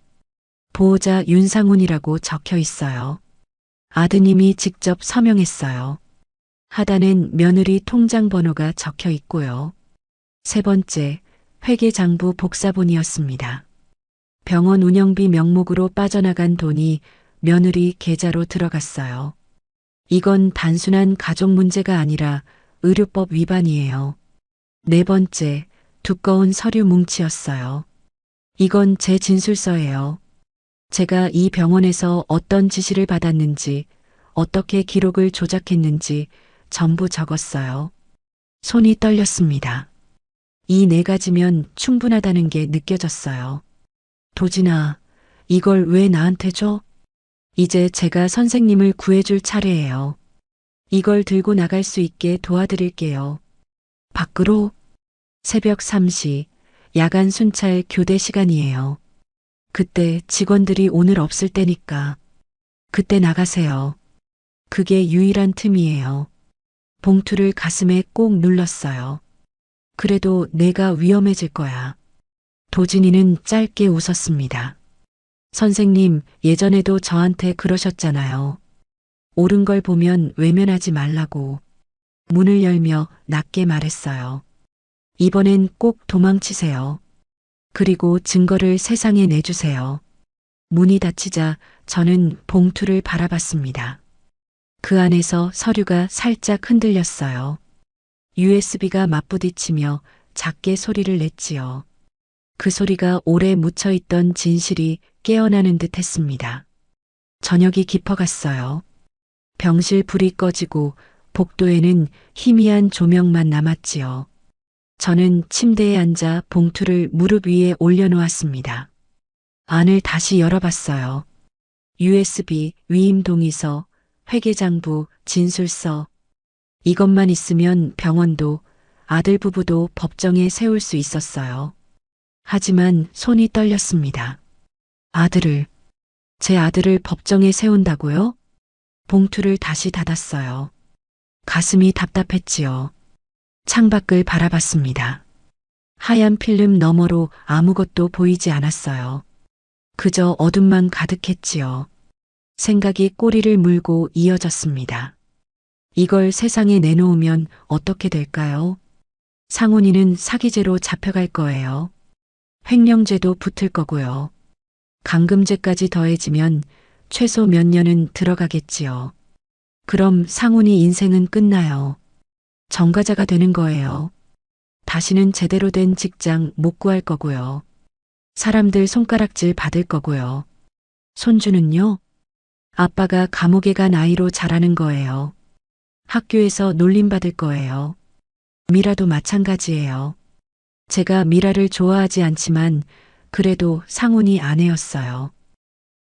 보호자 윤상훈이라고 적혀 있어요. 아드님이 직접 서명했어요. 하단엔 며느리 통장 번호가 적혀 있고요. 세 번째, 회계장부 복사본이었습니다. 병원 운영비 명목으로 빠져나간 돈이 며느리 계좌로 들어갔어요. 이건 단순한 가족 문제가 아니라 의료법 위반이에요. 네 번째, 두꺼운 서류 뭉치였어요. 이건 제 진술서예요. 제가 이 병원에서 어떤 지시를 받았는지, 어떻게 기록을 조작했는지 전부 적었어요. 손이 떨렸습니다. 이 네 가지면 충분하다는 게 느껴졌어요. 도진아, 이걸 왜 나한테 줘? 이제 제가 선생님을 구해줄 차례예요. 이걸 들고 나갈 수 있게 도와드릴게요. 밖으로 새벽 3시 야간 순찰 교대 시간이에요. 그때 직원들이 오늘 없을 때니까 그때 나가세요. 그게 유일한 틈이에요. 봉투를 가슴에 꼭 눌렀어요. 그래도 내가 위험해질 거야. 도진이는 짧게 웃었습니다. 선생님, 예전에도 저한테 그러셨잖아요. 옳은 걸 보면 외면하지 말라고. 문을 열며 낮게 말했어요. 이번엔 꼭 도망치세요. 그리고 증거를 세상에 내주세요. 문이 닫히자 저는 봉투를 바라봤습니다. 그 안에서 서류가 살짝 흔들렸어요. USB가 맞부딪히며 작게 소리를 냈지요. 그 소리가 오래 묻혀있던 진실이 깨어나는 듯 했습니다. 저녁이 깊어갔어요. 병실 불이 꺼지고 복도에는 희미한 조명만 남았지요. 저는 침대에 앉아 봉투를 무릎 위에 올려놓았습니다. 안을 다시 열어봤어요. USB, 위임 동의서, 회계장부, 진술서. 이것만 있으면 병원도 아들 부부도 법정에 세울 수 있었어요. 하지만 손이 떨렸습니다. 제 아들을 법정에 세운다고요? 봉투를 다시 닫았어요. 가슴이 답답했지요. 창밖을 바라봤습니다. 하얀 필름 너머로 아무것도 보이지 않았어요. 그저 어둠만 가득했지요. 생각이 꼬리를 물고 이어졌습니다. 이걸 세상에 내놓으면 어떻게 될까요? 상훈이는 사기죄로 잡혀갈 거예요. 횡령죄도 붙을 거고요. 감금죄까지 더해지면 최소 몇 년은 들어가겠지요. 그럼 상훈이 인생은 끝나요. 전과자가 되는 거예요. 다시는 제대로 된 직장 못 구할 거고요. 사람들 손가락질 받을 거고요. 손주는요? 아빠가 감옥에 간 아이로 자라는 거예요. 학교에서 놀림받을 거예요. 미라도 마찬가지예요. 제가 미라를 좋아하지 않지만 그래도 상훈이 아내였어요.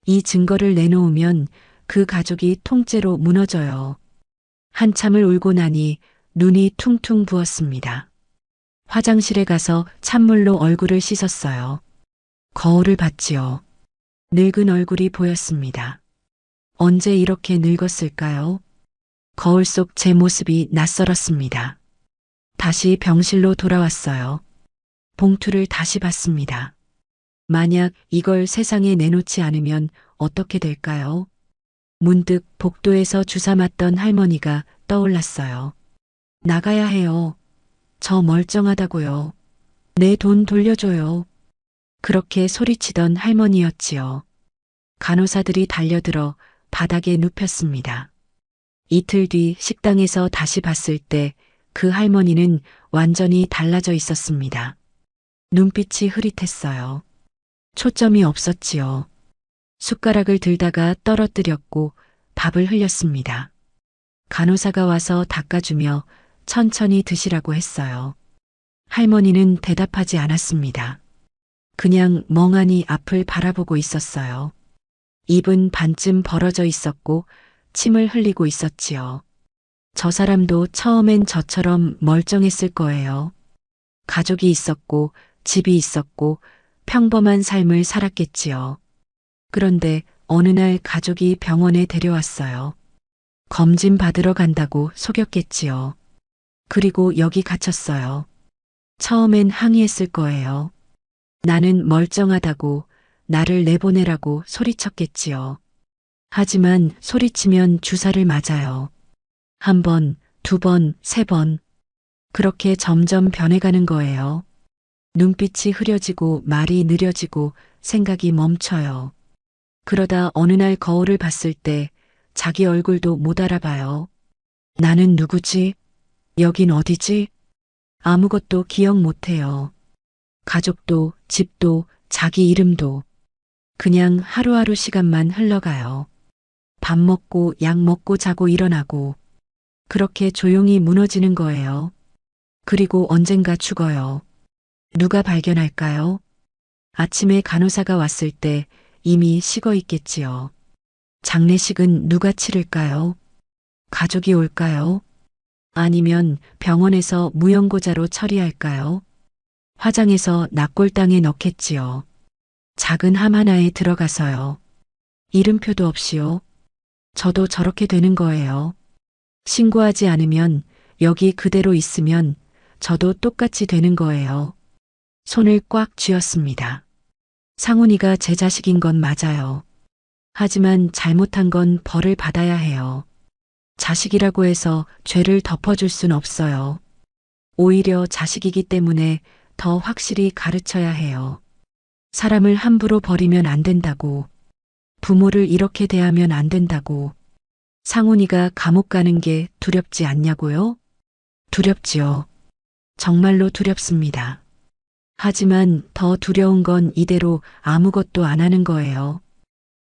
이 증거를 내놓으면 그 가족이 통째로 무너져요. 한참을 울고 나니 눈이 퉁퉁 부었습니다. 화장실에 가서 찬물로 얼굴을 씻었어요. 거울을 봤지요. 늙은 얼굴이 보였습니다. 언제 이렇게 늙었을까요? 거울 속 제 모습이 낯설었습니다. 다시 병실로 돌아왔어요. 봉투를 다시 봤습니다. 만약 이걸 세상에 내놓지 않으면 어떻게 될까요? 문득 복도에서 주사 맞던 할머니가 떠올랐어요. 나가야 해요. 저 멀쩡하다고요. 내 돈 돌려줘요. 그렇게 소리치던 할머니였지요. 간호사들이 달려들어 바닥에 눕혔습니다. 이틀 뒤 식당에서 다시 봤을 때 그 할머니는 완전히 달라져 있었습니다. 눈빛이 흐릿했어요. 초점이 없었지요. 숟가락을 들다가 떨어뜨렸고 밥을 흘렸습니다. 간호사가 와서 닦아주며 천천히 드시라고 했어요. 할머니는 대답하지 않았습니다. 그냥 멍하니 앞을 바라보고 있었어요. 입은 반쯤 벌어져 있었고 침을 흘리고 있었지요. 저 사람도 처음엔 저처럼 멀쩡했을 거예요. 가족이 있었고 집이 있었고 평범한 삶을 살았겠지요. 그런데 어느 날 가족이 병원에 데려왔어요. 검진 받으러 간다고 속였겠지요. 그리고 여기 갇혔어요. 처음엔 항의했을 거예요. 나는 멀쩡하다고, 나를 내보내라고 소리쳤겠지요. 하지만 소리치면 주사를 맞아요. 한 번, 두 번, 세 번. 그렇게 점점 변해가는 거예요. 눈빛이 흐려지고 말이 느려지고 생각이 멈춰요. 그러다 어느 날 거울을 봤을 때 자기 얼굴도 못 알아봐요. 나는 누구지? 여긴 어디지? 아무것도 기억 못해요. 가족도, 집도, 자기 이름도. 그냥 하루하루 시간만 흘러가요. 밥 먹고, 약 먹고, 자고 일어나고. 그렇게 조용히 무너지는 거예요. 그리고 언젠가 죽어요. 누가 발견할까요? 아침에 간호사가 왔을 때 이미 식어 있겠지요. 장례식은 누가 치를까요? 가족이 올까요? 아니면 병원에서 무용고자로 처리할까요? 화장해서 납골당에 넣겠지요. 작은 함 하나에 들어가서요. 이름표도 없이요. 저도 저렇게 되는 거예요. 신고하지 않으면, 여기 그대로 있으면 저도 똑같이 되는 거예요. 손을 꽉 쥐었습니다. 상훈이가 제 자식인 건 맞아요. 하지만 잘못한 건 벌을 받아야 해요. 자식이라고 해서 죄를 덮어줄 순 없어요. 오히려 자식이기 때문에 더 확실히 가르쳐야 해요. 사람을 함부로 버리면 안 된다고. 부모를 이렇게 대하면 안 된다고. 상훈이가 감옥 가는 게 두렵지 않냐고요? 두렵지요. 정말로 두렵습니다. 하지만 더 두려운 건 이대로 아무것도 안 하는 거예요.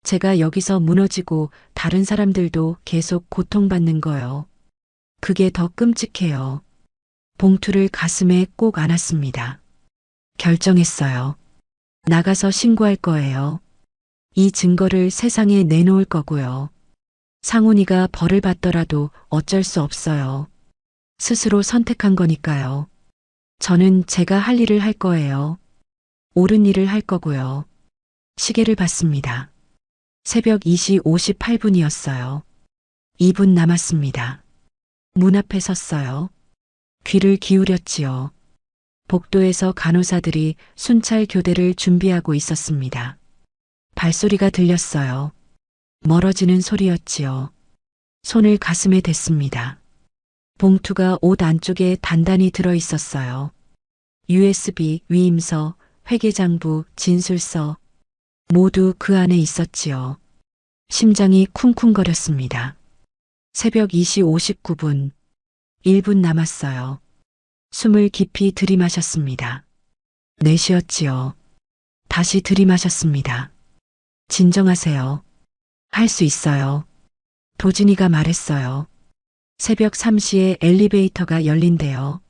제가 여기서 무너지고 다른 사람들도 계속 고통받는 거요. 그게 더 끔찍해요. 봉투를 가슴에 꼭 안았습니다. 결정했어요. 나가서 신고할 거예요. 이 증거를 세상에 내놓을 거고요. 상훈이가 벌을 받더라도 어쩔 수 없어요. 스스로 선택한 거니까요. 저는 제가 할 일을 할 거예요. 옳은 일을 할 거고요. 시계를 봤습니다. 새벽 2시 58분이었어요. 2분 남았습니다. 문 앞에 섰어요. 귀를 기울였지요. 복도에서 간호사들이 순찰 교대를 준비하고 있었습니다. 발소리가 들렸어요. 멀어지는 소리였지요. 손을 가슴에 댔습니다. 봉투가 옷 안쪽에 단단히 들어 있었어요. USB, 위임서, 회계장부, 진술서 모두 그 안에 있었지요. 심장이 쿵쿵거렸습니다. 새벽 2시 59분, 1분 남았어요. 숨을 깊이 들이마셨습니다. 내쉬었지요. 다시 들이마셨습니다. 진정하세요. 할 수 있어요. 도진이가 말했어요. 새벽 3시에 엘리베이터가 열린대요.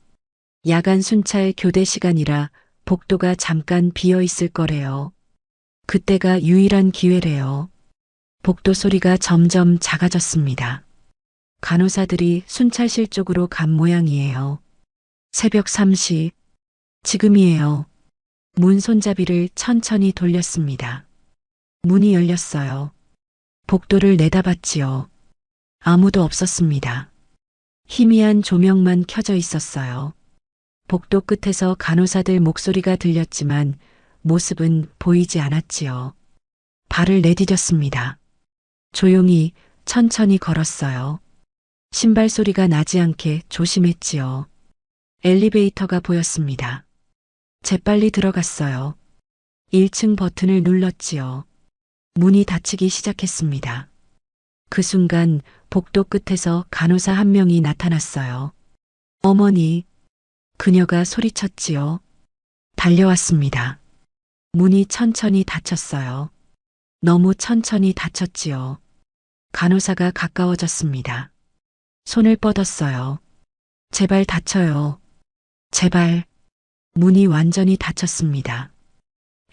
야간 순찰 교대 시간이라 복도가 잠깐 비어 있을 거래요. 그때가 유일한 기회래요. 복도 소리가 점점 작아졌습니다. 간호사들이 순찰실 쪽으로 간 모양이에요. 새벽 3시. 지금이에요. 문 손잡이를 천천히 돌렸습니다. 문이 열렸어요. 복도를 내다봤지요. 아무도 없었습니다. 희미한 조명만 켜져 있었어요. 복도 끝에서 간호사들 목소리가 들렸지만 모습은 보이지 않았지요. 발을 내디뎠습니다. 조용히 천천히 걸었어요. 신발 소리가 나지 않게 조심했지요. 엘리베이터가 보였습니다. 재빨리 들어갔어요. 1층 버튼을 눌렀지요. 문이 닫히기 시작했습니다. 그 순간 복도 끝에서 간호사 한 명이 나타났어요. 어머니, 그녀가 소리쳤지요. 달려왔습니다. 문이 천천히 닫혔어요. 너무 천천히 닫혔지요. 간호사가 가까워졌습니다. 손을 뻗었어요. 제발 닫혀요. 제발. 문이 완전히 닫혔습니다.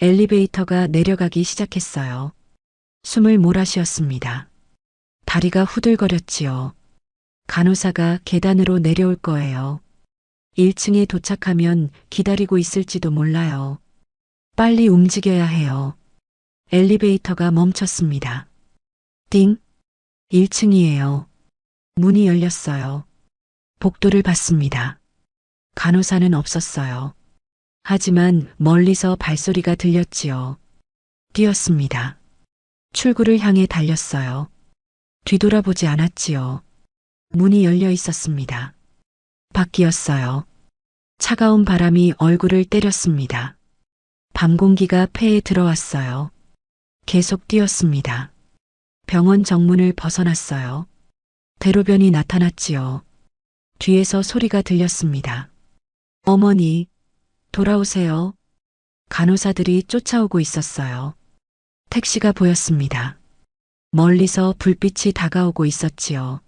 엘리베이터가 내려가기 시작했어요. 숨을 몰아쉬었습니다. 다리가 후들거렸지요. 간호사가 계단으로 내려올 거예요. 1층에 도착하면 기다리고 있을지도 몰라요. 빨리 움직여야 해요. 엘리베이터가 멈췄습니다. 띵! 1층이에요. 문이 열렸어요. 복도를 봤습니다. 간호사는 없었어요. 하지만 멀리서 발소리가 들렸지요. 뛰었습니다. 출구를 향해 달렸어요. 뒤돌아보지 않았지요. 문이 열려 있었습니다. 밖이었어요. 차가운 바람이 얼굴을 때렸습니다. 밤 공기가 폐에 들어왔어요. 계속 뛰었습니다. 병원 정문을 벗어났어요. 대로변이 나타났지요. 뒤에서 소리가 들렸습니다. 어머니, 돌아오세요. 간호사들이 쫓아오고 있었어요. 택시가 보였습니다. 멀리서 불빛이 다가오고 있었지요.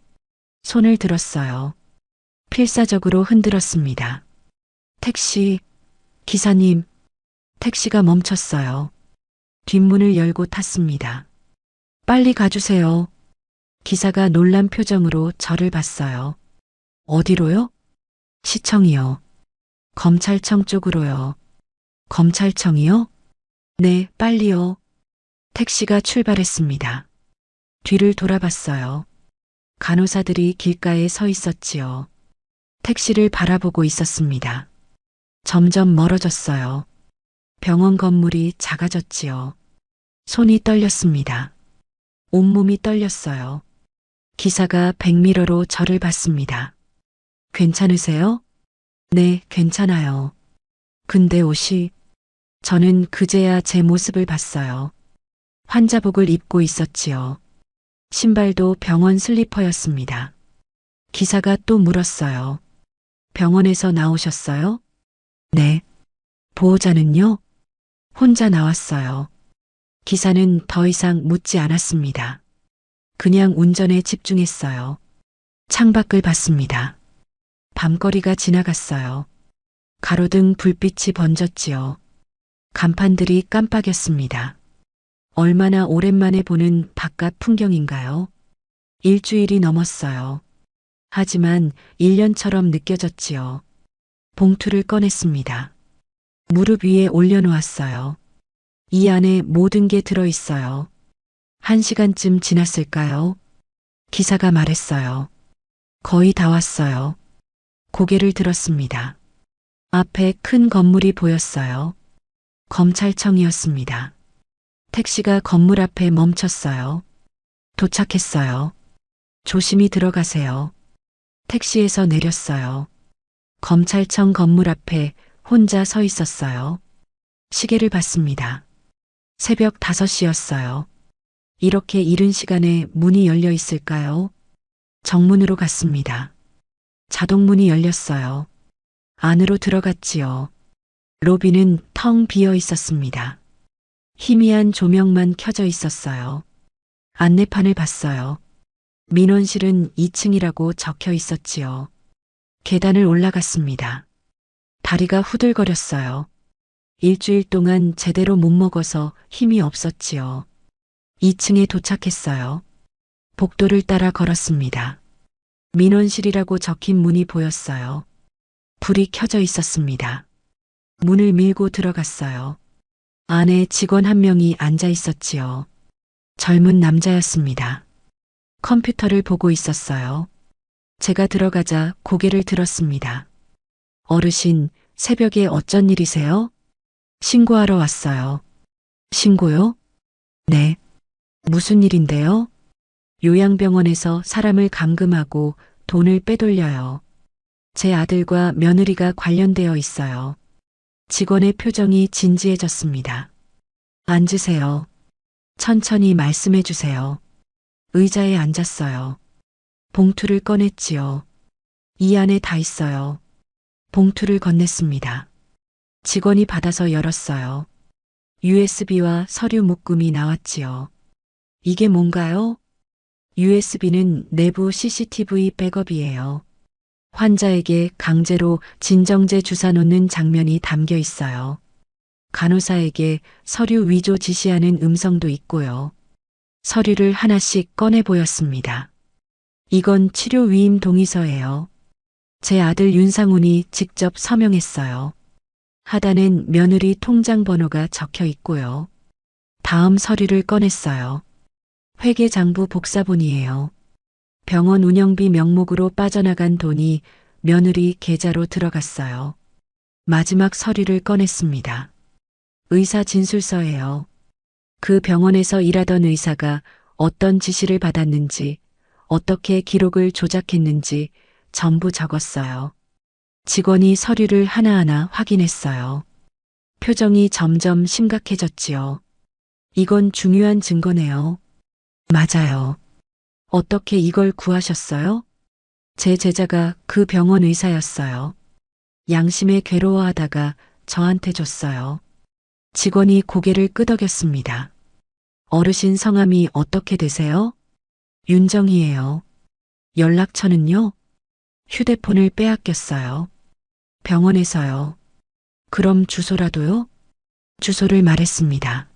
손을 들었어요. 필사적으로 흔들었습니다. 택시, 기사님, 택시가 멈췄어요. 뒷문을 열고 탔습니다. 빨리 가주세요. 기사가 놀란 표정으로 저를 봤어요. 어디로요? 시청이요. 검찰청 쪽으로요. 검찰청이요? 네, 빨리요. 택시가 출발했습니다. 뒤를 돌아봤어요. 간호사들이 길가에 서 있었지요. 택시를 바라보고 있었습니다. 점점 멀어졌어요. 병원 건물이 작아졌지요. 손이 떨렸습니다. 온몸이 떨렸어요. 기사가 백미러로 저를 봤습니다. 괜찮으세요? 네, 괜찮아요. 근데 옷이, 저는 그제야 제 모습을 봤어요. 환자복을 입고 있었지요. 신발도 병원 슬리퍼였습니다. 기사가 또 물었어요. 병원에서 나오셨어요? 네. 보호자는요? 혼자 나왔어요. 기사는 더 이상 묻지 않았습니다. 그냥 운전에 집중했어요. 창밖을 봤습니다. 밤거리가 지나갔어요. 가로등 불빛이 번졌지요. 간판들이 깜빡였습니다. 얼마나 오랜만에 보는 바깥 풍경인가요? 일주일이 넘었어요. 하지만 1년처럼 느껴졌지요. 봉투를 꺼냈습니다. 무릎 위에 올려놓았어요. 이 안에 모든 게 들어있어요. 1시간쯤 지났을까요? 기사가 말했어요. 거의 다 왔어요. 고개를 들었습니다. 앞에 큰 건물이 보였어요. 검찰청이었습니다. 택시가 건물 앞에 멈췄어요. 도착했어요. 조심히 들어가세요. 택시에서 내렸어요. 검찰청 건물 앞에 혼자 서 있었어요. 시계를 봤습니다. 새벽 5시였어요. 이렇게 이른 시간에 문이 열려 있을까요? 정문으로 갔습니다. 자동문이 열렸어요. 안으로 들어갔지요. 로비는 텅 비어 있었습니다. 희미한 조명만 켜져 있었어요. 안내판을 봤어요. 민원실은 2층이라고 적혀 있었지요. 계단을 올라갔습니다. 다리가 후들거렸어요. 일주일 동안 제대로 못 먹어서 힘이 없었지요. 2층에 도착했어요. 복도를 따라 걸었습니다. 민원실이라고 적힌 문이 보였어요. 불이 켜져 있었습니다. 문을 밀고 들어갔어요. 안에 직원 한 명이 앉아 있었지요. 젊은 남자였습니다. 컴퓨터를 보고 있었어요. 제가 들어가자 고개를 들었습니다. 어르신, 새벽에 어쩐 일이세요? 신고하러 왔어요. 신고요? 네. 무슨 일인데요? 요양병원에서 사람을 감금하고 돈을 빼돌려요. 제 아들과 며느리가 관련되어 있어요. 직원의 표정이 진지해졌습니다. 앉으세요. 천천히 말씀해 주세요. 의자에 앉았어요. 봉투를 꺼냈지요. 이 안에 다 있어요. 봉투를 건넸습니다. 직원이 받아서 열었어요. USB와 서류 묶음이 나왔지요. 이게 뭔가요? USB는 내부 CCTV 백업이에요. 환자에게 강제로 진정제 주사 놓는 장면이 담겨 있어요. 간호사에게 서류 위조 지시하는 음성도 있고요. 서류를 하나씩 꺼내 보였습니다. 이건 치료 위임 동의서예요. 제 아들 윤상훈이 직접 서명했어요. 하단엔 며느리 통장 번호가 적혀 있고요. 다음 서류를 꺼냈어요. 회계장부 복사본이에요. 병원 운영비 명목으로 빠져나간 돈이 며느리 계좌로 들어갔어요. 마지막 서류를 꺼냈습니다. 의사 진술서예요. 그 병원에서 일하던 의사가 어떤 지시를 받았는지, 어떻게 기록을 조작했는지 전부 적었어요. 직원이 서류를 하나하나 확인했어요. 표정이 점점 심각해졌지요. 이건 중요한 증거네요. 맞아요. 어떻게 이걸 구하셨어요? 제 제자가 그 병원 의사였어요. 양심에 괴로워하다가 저한테 줬어요. 직원이 고개를 끄덕였습니다. 어르신 성함이 어떻게 되세요? 윤정희예요. 연락처는요? 휴대폰을 빼앗겼어요. 병원에서요. 그럼 주소라도요? 주소를 말했습니다.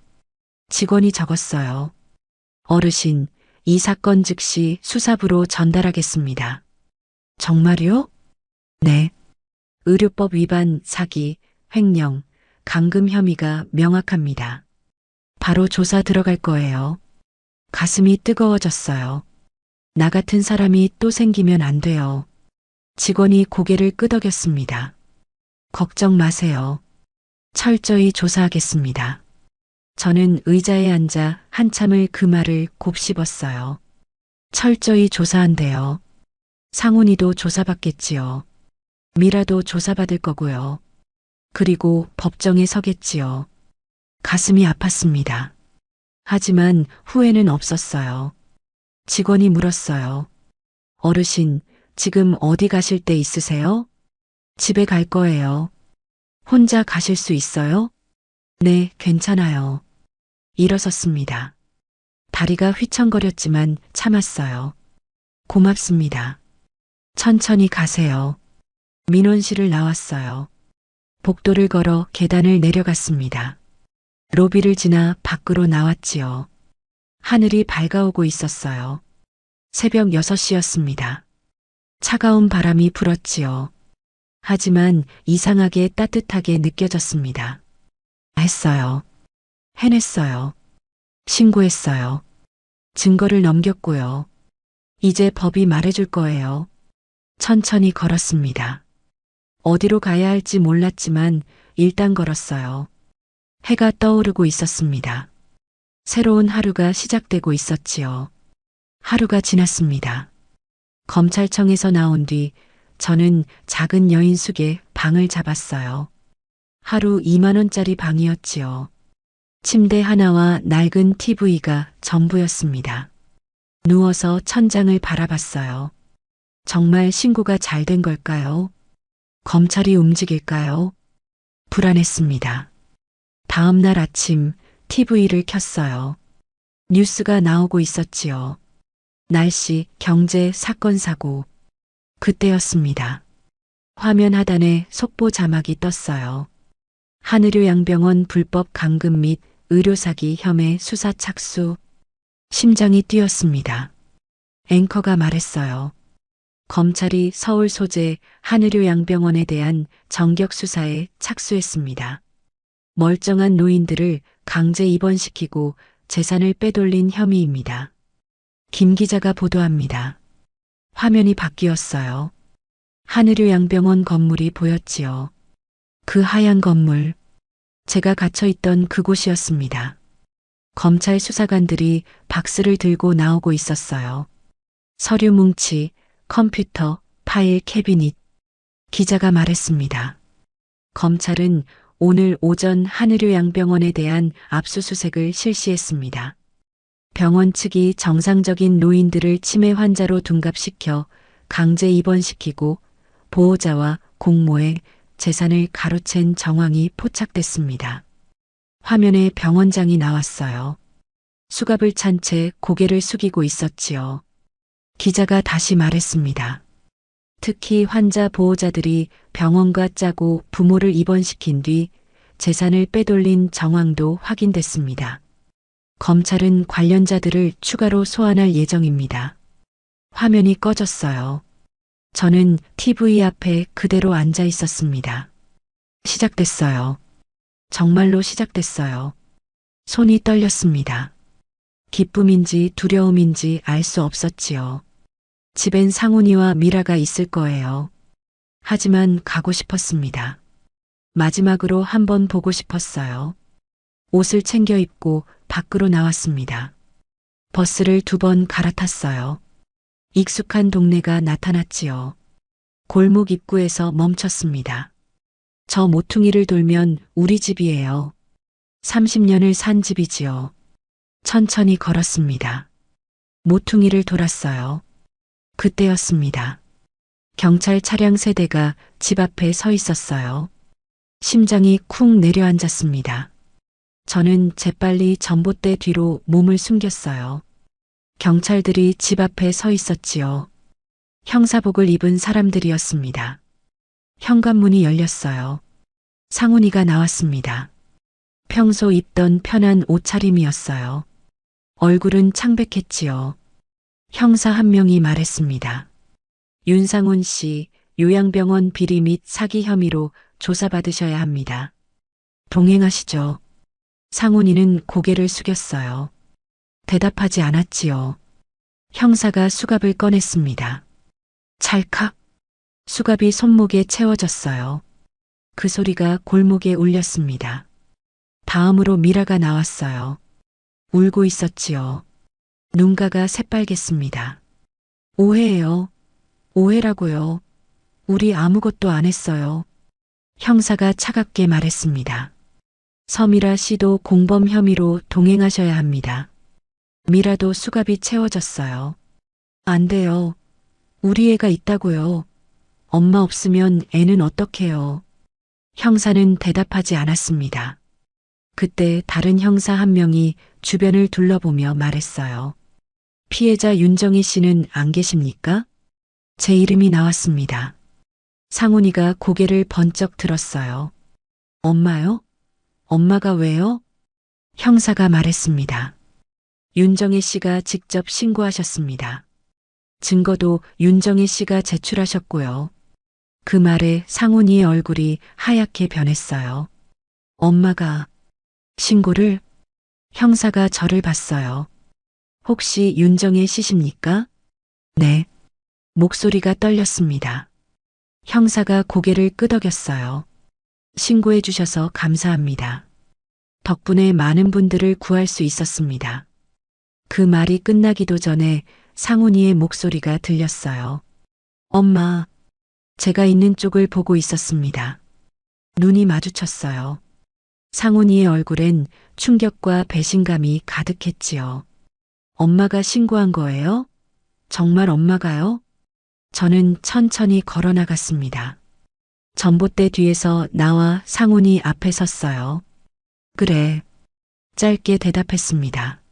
직원이 적었어요. 어르신, 이 사건 즉시 수사부로 전달하겠습니다. 정말요? 네. 의료법 위반, 사기, 횡령, 감금 혐의가 명확합니다. 바로 조사 들어갈 거예요. 가슴이 뜨거워졌어요. 나 같은 사람이 또 생기면 안 돼요. 직원이 고개를 끄덕였습니다. 걱정 마세요. 철저히 조사하겠습니다. 저는 의자에 앉아 한참을 그 말을 곱씹었어요. 철저히 조사한대요. 상훈이도 조사받겠지요. 미라도 조사받을 거고요. 그리고 법정에 서겠지요. 가슴이 아팠습니다. 하지만 후회는 없었어요. 직원이 물었어요. 어르신, 지금 어디 가실 데 있으세요? 집에 갈 거예요. 혼자 가실 수 있어요? 네, 괜찮아요. 일어섰습니다. 다리가 휘청거렸지만 참았어요. 고맙습니다. 천천히 가세요. 민원실을 나왔어요. 복도를 걸어 계단을 내려갔습니다. 로비를 지나 밖으로 나왔지요. 하늘이 밝아오고 있었어요. 새벽 6시였습니다. 차가운 바람이 불었지요. 하지만 이상하게 따뜻하게 느껴졌습니다. 했어요. 해냈어요. 신고했어요. 증거를 넘겼고요. 이제 법이 말해줄 거예요. 천천히 걸었습니다. 어디로 가야 할지 몰랐지만 일단 걸었어요. 해가 떠오르고 있었습니다. 새로운 하루가 시작되고 있었지요. 하루가 지났습니다. 검찰청에서 나온 뒤 저는 작은 여인숙의 방을 잡았어요. 하루 2만 원짜리 방이었지요. 침대 하나와 낡은 TV가 전부였습니다. 누워서 천장을 바라봤어요. 정말 신고가 잘 된 걸까요? 검찰이 움직일까요? 불안했습니다. 다음 날 아침 TV를 켰어요. 뉴스가 나오고 있었지요. 날씨, 경제, 사건, 사고. 그때였습니다. 화면 하단에 속보 자막이 떴어요. 한의료 양병원 불법 감금 및 의료사기 혐의 수사 착수. 심장이 뛰었습니다. 앵커가 말했어요. 검찰이 서울 소재 한의료 양병원에 대한 전격 수사에 착수했습니다. 멀쩡한 노인들을 강제 입원시키고 재산을 빼돌린 혐의입니다. 김 기자가 보도합니다. 화면이 바뀌었어요. 한의료 양병원 건물이 보였지요. 그 하얀 건물, 제가 갇혀있던 그곳이었습니다. 검찰 수사관들이 박스를 들고 나오고 있었어요. 서류 뭉치, 컴퓨터, 파일 캐비닛. 기자가 말했습니다. 검찰은 오늘 오전 한의료 양병원에 대한 압수수색을 실시했습니다. 병원 측이 정상적인 노인들을 치매 환자로 둔갑시켜 강제 입원시키고 보호자와 공모의 재산을 가로챈 정황이 포착됐습니다. 화면에 병원장이 나왔어요. 수갑을 찬 채 고개를 숙이고 있었지요. 기자가 다시 말했습니다. 특히 환자 보호자들이 병원과 짜고 부모를 입원시킨 뒤 재산을 빼돌린 정황도 확인됐습니다. 검찰은 관련자들을 추가로 소환할 예정입니다. 화면이 꺼졌어요. 저는 TV 앞에 그대로 앉아 있었습니다. 시작됐어요. 정말로 시작됐어요. 손이 떨렸습니다. 기쁨인지 두려움인지 알 수 없었지요. 집엔 상훈이와 미라가 있을 거예요. 하지만 가고 싶었습니다. 마지막으로 한번 보고 싶었어요. 옷을 챙겨 입고 밖으로 나왔습니다. 버스를 2번 갈아탔어요. 익숙한 동네가 나타났지요. 골목 입구에서 멈췄습니다. 저 모퉁이를 돌면 우리 집이에요. 30년을 산 집이지요. 천천히 걸었습니다. 모퉁이를 돌았어요. 그때였습니다. 경찰 차량 3대가 집 앞에 서 있었어요. 심장이 쿵 내려앉았습니다. 저는 재빨리 전봇대 뒤로 몸을 숨겼어요. 경찰들이 집 앞에 서 있었지요. 형사복을 입은 사람들이었습니다. 현관문이 열렸어요. 상훈이가 나왔습니다. 평소 입던 편한 옷차림이었어요. 얼굴은 창백했지요. 형사 한 명이 말했습니다. 윤상훈 씨, 요양병원 비리 및 사기 혐의로 조사받으셔야 합니다. 동행하시죠. 상훈이는 고개를 숙였어요. 대답하지 않았지요. 형사가 수갑을 꺼냈습니다. 찰칵. 수갑이 손목에 채워졌어요. 그 소리가 골목에 울렸습니다. 다음으로 미라가 나왔어요. 울고 있었지요. 눈가가 새빨갰습니다. 오해예요. 오해라고요. 우리 아무것도 안 했어요. 형사가 차갑게 말했습니다. 서미라 씨도 공범 혐의로 동행하셔야 합니다. 미라도 수갑이 채워졌어요. 안 돼요. 우리 애가 있다고요. 엄마 없으면 애는 어떡해요. 형사는 대답하지 않았습니다. 그때 다른 형사 한 명이 주변을 둘러보며 말했어요. 피해자 윤정희 씨는 안 계십니까? 제 이름이 나왔습니다. 상훈이가 고개를 번쩍 들었어요. 엄마요? 엄마가 왜요? 형사가 말했습니다. 윤정희 씨가 직접 신고하셨습니다. 증거도 윤정희 씨가 제출하셨고요. 그 말에 상훈이의 얼굴이 하얗게 변했어요. 엄마가 신고를? 형사가 저를 봤어요. 혹시 윤정희 씨십니까? 네. 목소리가 떨렸습니다. 형사가 고개를 끄덕였어요. 신고해 주셔서 감사합니다. 덕분에 많은 분들을 구할 수 있었습니다. 그 말이 끝나기도 전에 상훈이의 목소리가 들렸어요. 엄마, 제가 있는 쪽을 보고 있었습니다. 눈이 마주쳤어요. 상훈이의 얼굴엔 충격과 배신감이 가득했지요. 엄마가 신고한 거예요? 정말 엄마가요? 저는 천천히 걸어 나갔습니다. 전봇대 뒤에서 나와 상훈이 앞에 섰어요. 그래. 짧게 대답했습니다.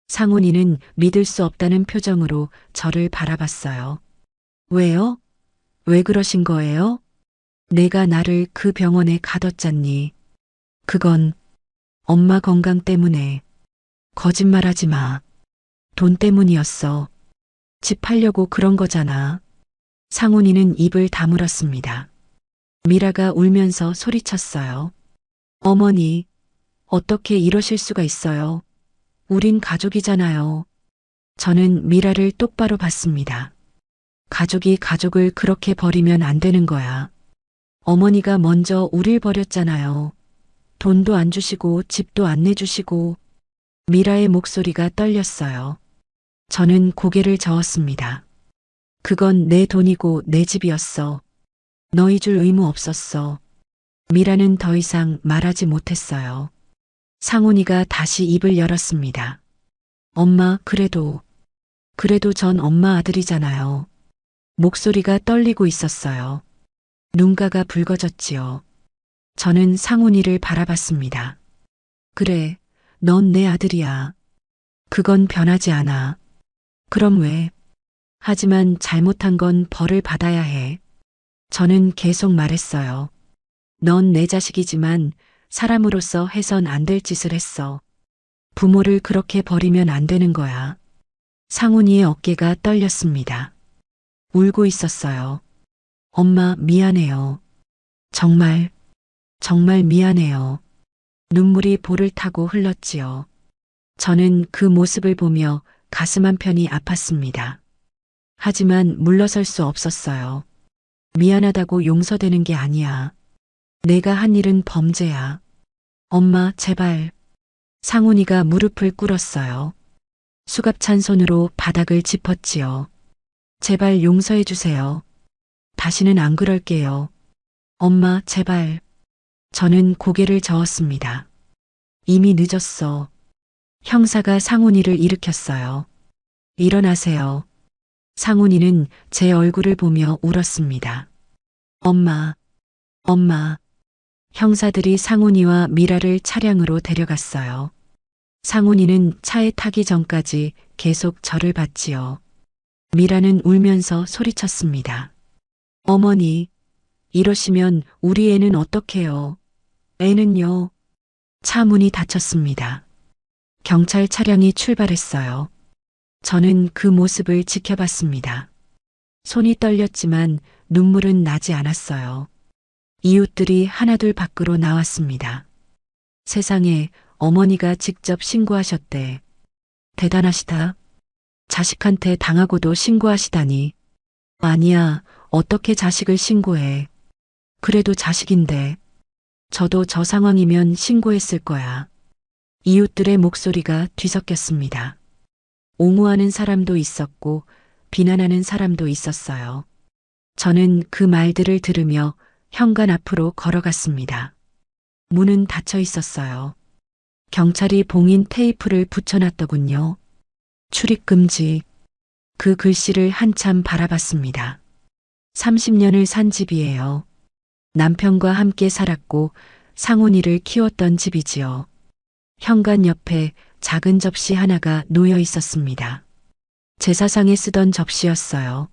상훈이는 믿을 수 없다는 표정으로 저를 바라봤어요. 왜요? 왜 그러신 거예요? 내가 나를 그 병원에 가뒀잖니. 그건 엄마 건강 때문에. 거짓말하지 마. 돈 때문이었어. 집 팔려고 그런 거잖아. 상훈이는 입을 다물었습니다. 미라가 울면서 소리쳤어요. 어머니, 어떻게 이러실 수가 있어요? 우린 가족이잖아요. 저는 미라를 똑바로 봤습니다. 가족이 가족을 그렇게 버리면 안 되는 거야. 어머니가 먼저 우릴 버렸잖아요. 돈도 안 주시고 집도 안 내주시고. 미라의 목소리가 떨렸어요. 저는 고개를 저었습니다. 그건 내 돈이고 내 집이었어. 너희 줄 의무 없었어. 미라는 더 이상 말하지 못했어요. 상훈이가 다시 입을 열었습니다. 엄마, 그래도 전 엄마 아들이잖아요. 목소리가 떨리고 있었어요. 눈가가 붉어졌지요. 저는 상훈이를 바라봤습니다. 그래, 넌 내 아들이야. 그건 변하지 않아. 그럼 왜? 하지만 잘못한 건 벌을 받아야 해. 저는 계속 말했어요. 넌 내 자식이지만 사람으로서 해선 안 될 짓을 했어. 부모를 그렇게 버리면 안 되는 거야. 상훈이의 어깨가 떨렸습니다. 울고 있었어요. 엄마, 미안해요. 정말, 정말 미안해요. 눈물이 볼을 타고 흘렀지요. 저는 그 모습을 보며 가슴 한편이 아팠습니다. 하지만 물러설 수 없었어요. 미안하다고 용서되는 게 아니야. 내가 한 일은 범죄야. 엄마, 제발. 상훈이가 무릎을 꿇었어요. 수갑찬 손으로 바닥을 짚었지요. 제발 용서해 주세요. 다시는 안 그럴게요. 엄마, 제발. 저는 고개를 저었습니다. 이미 늦었어. 형사가 상훈이를 일으켰어요. 일어나세요. 상훈이는 제 얼굴을 보며 울었습니다. 엄마, 엄마. 형사들이 상훈이와 미라를 차량으로 데려갔어요. 상훈이는 차에 타기 전까지 계속 저를 봤지요. 미라는 울면서 소리쳤습니다. 어머니, 이러시면 우리 애는 어떡해요? 애는요? 차 문이 닫혔습니다. 경찰 차량이 출발했어요. 저는 그 모습을 지켜봤습니다. 손이 떨렸지만 눈물은 나지 않았어요. 이웃들이 하나둘 밖으로 나왔습니다. 세상에, 어머니가 직접 신고하셨대. 대단하시다. 자식한테 당하고도 신고하시다니. 아니야, 어떻게 자식을 신고해. 그래도 자식인데. 저도 저 상황이면 신고했을 거야. 이웃들의 목소리가 뒤섞였습니다. 옹호하는 사람도 있었고 비난하는 사람도 있었어요. 저는 그 말들을 들으며 현관 앞으로 걸어갔습니다. 문은 닫혀 있었어요. 경찰이 봉인 테이프를 붙여놨더군요. 출입금지. 그 글씨를 한참 바라봤습니다. 30년을 산 집이에요. 남편과 함께 살았고 상훈이를 키웠던 집이지요. 현관 옆에 작은 접시 하나가 놓여 있었습니다. 제사상에 쓰던 접시였어요.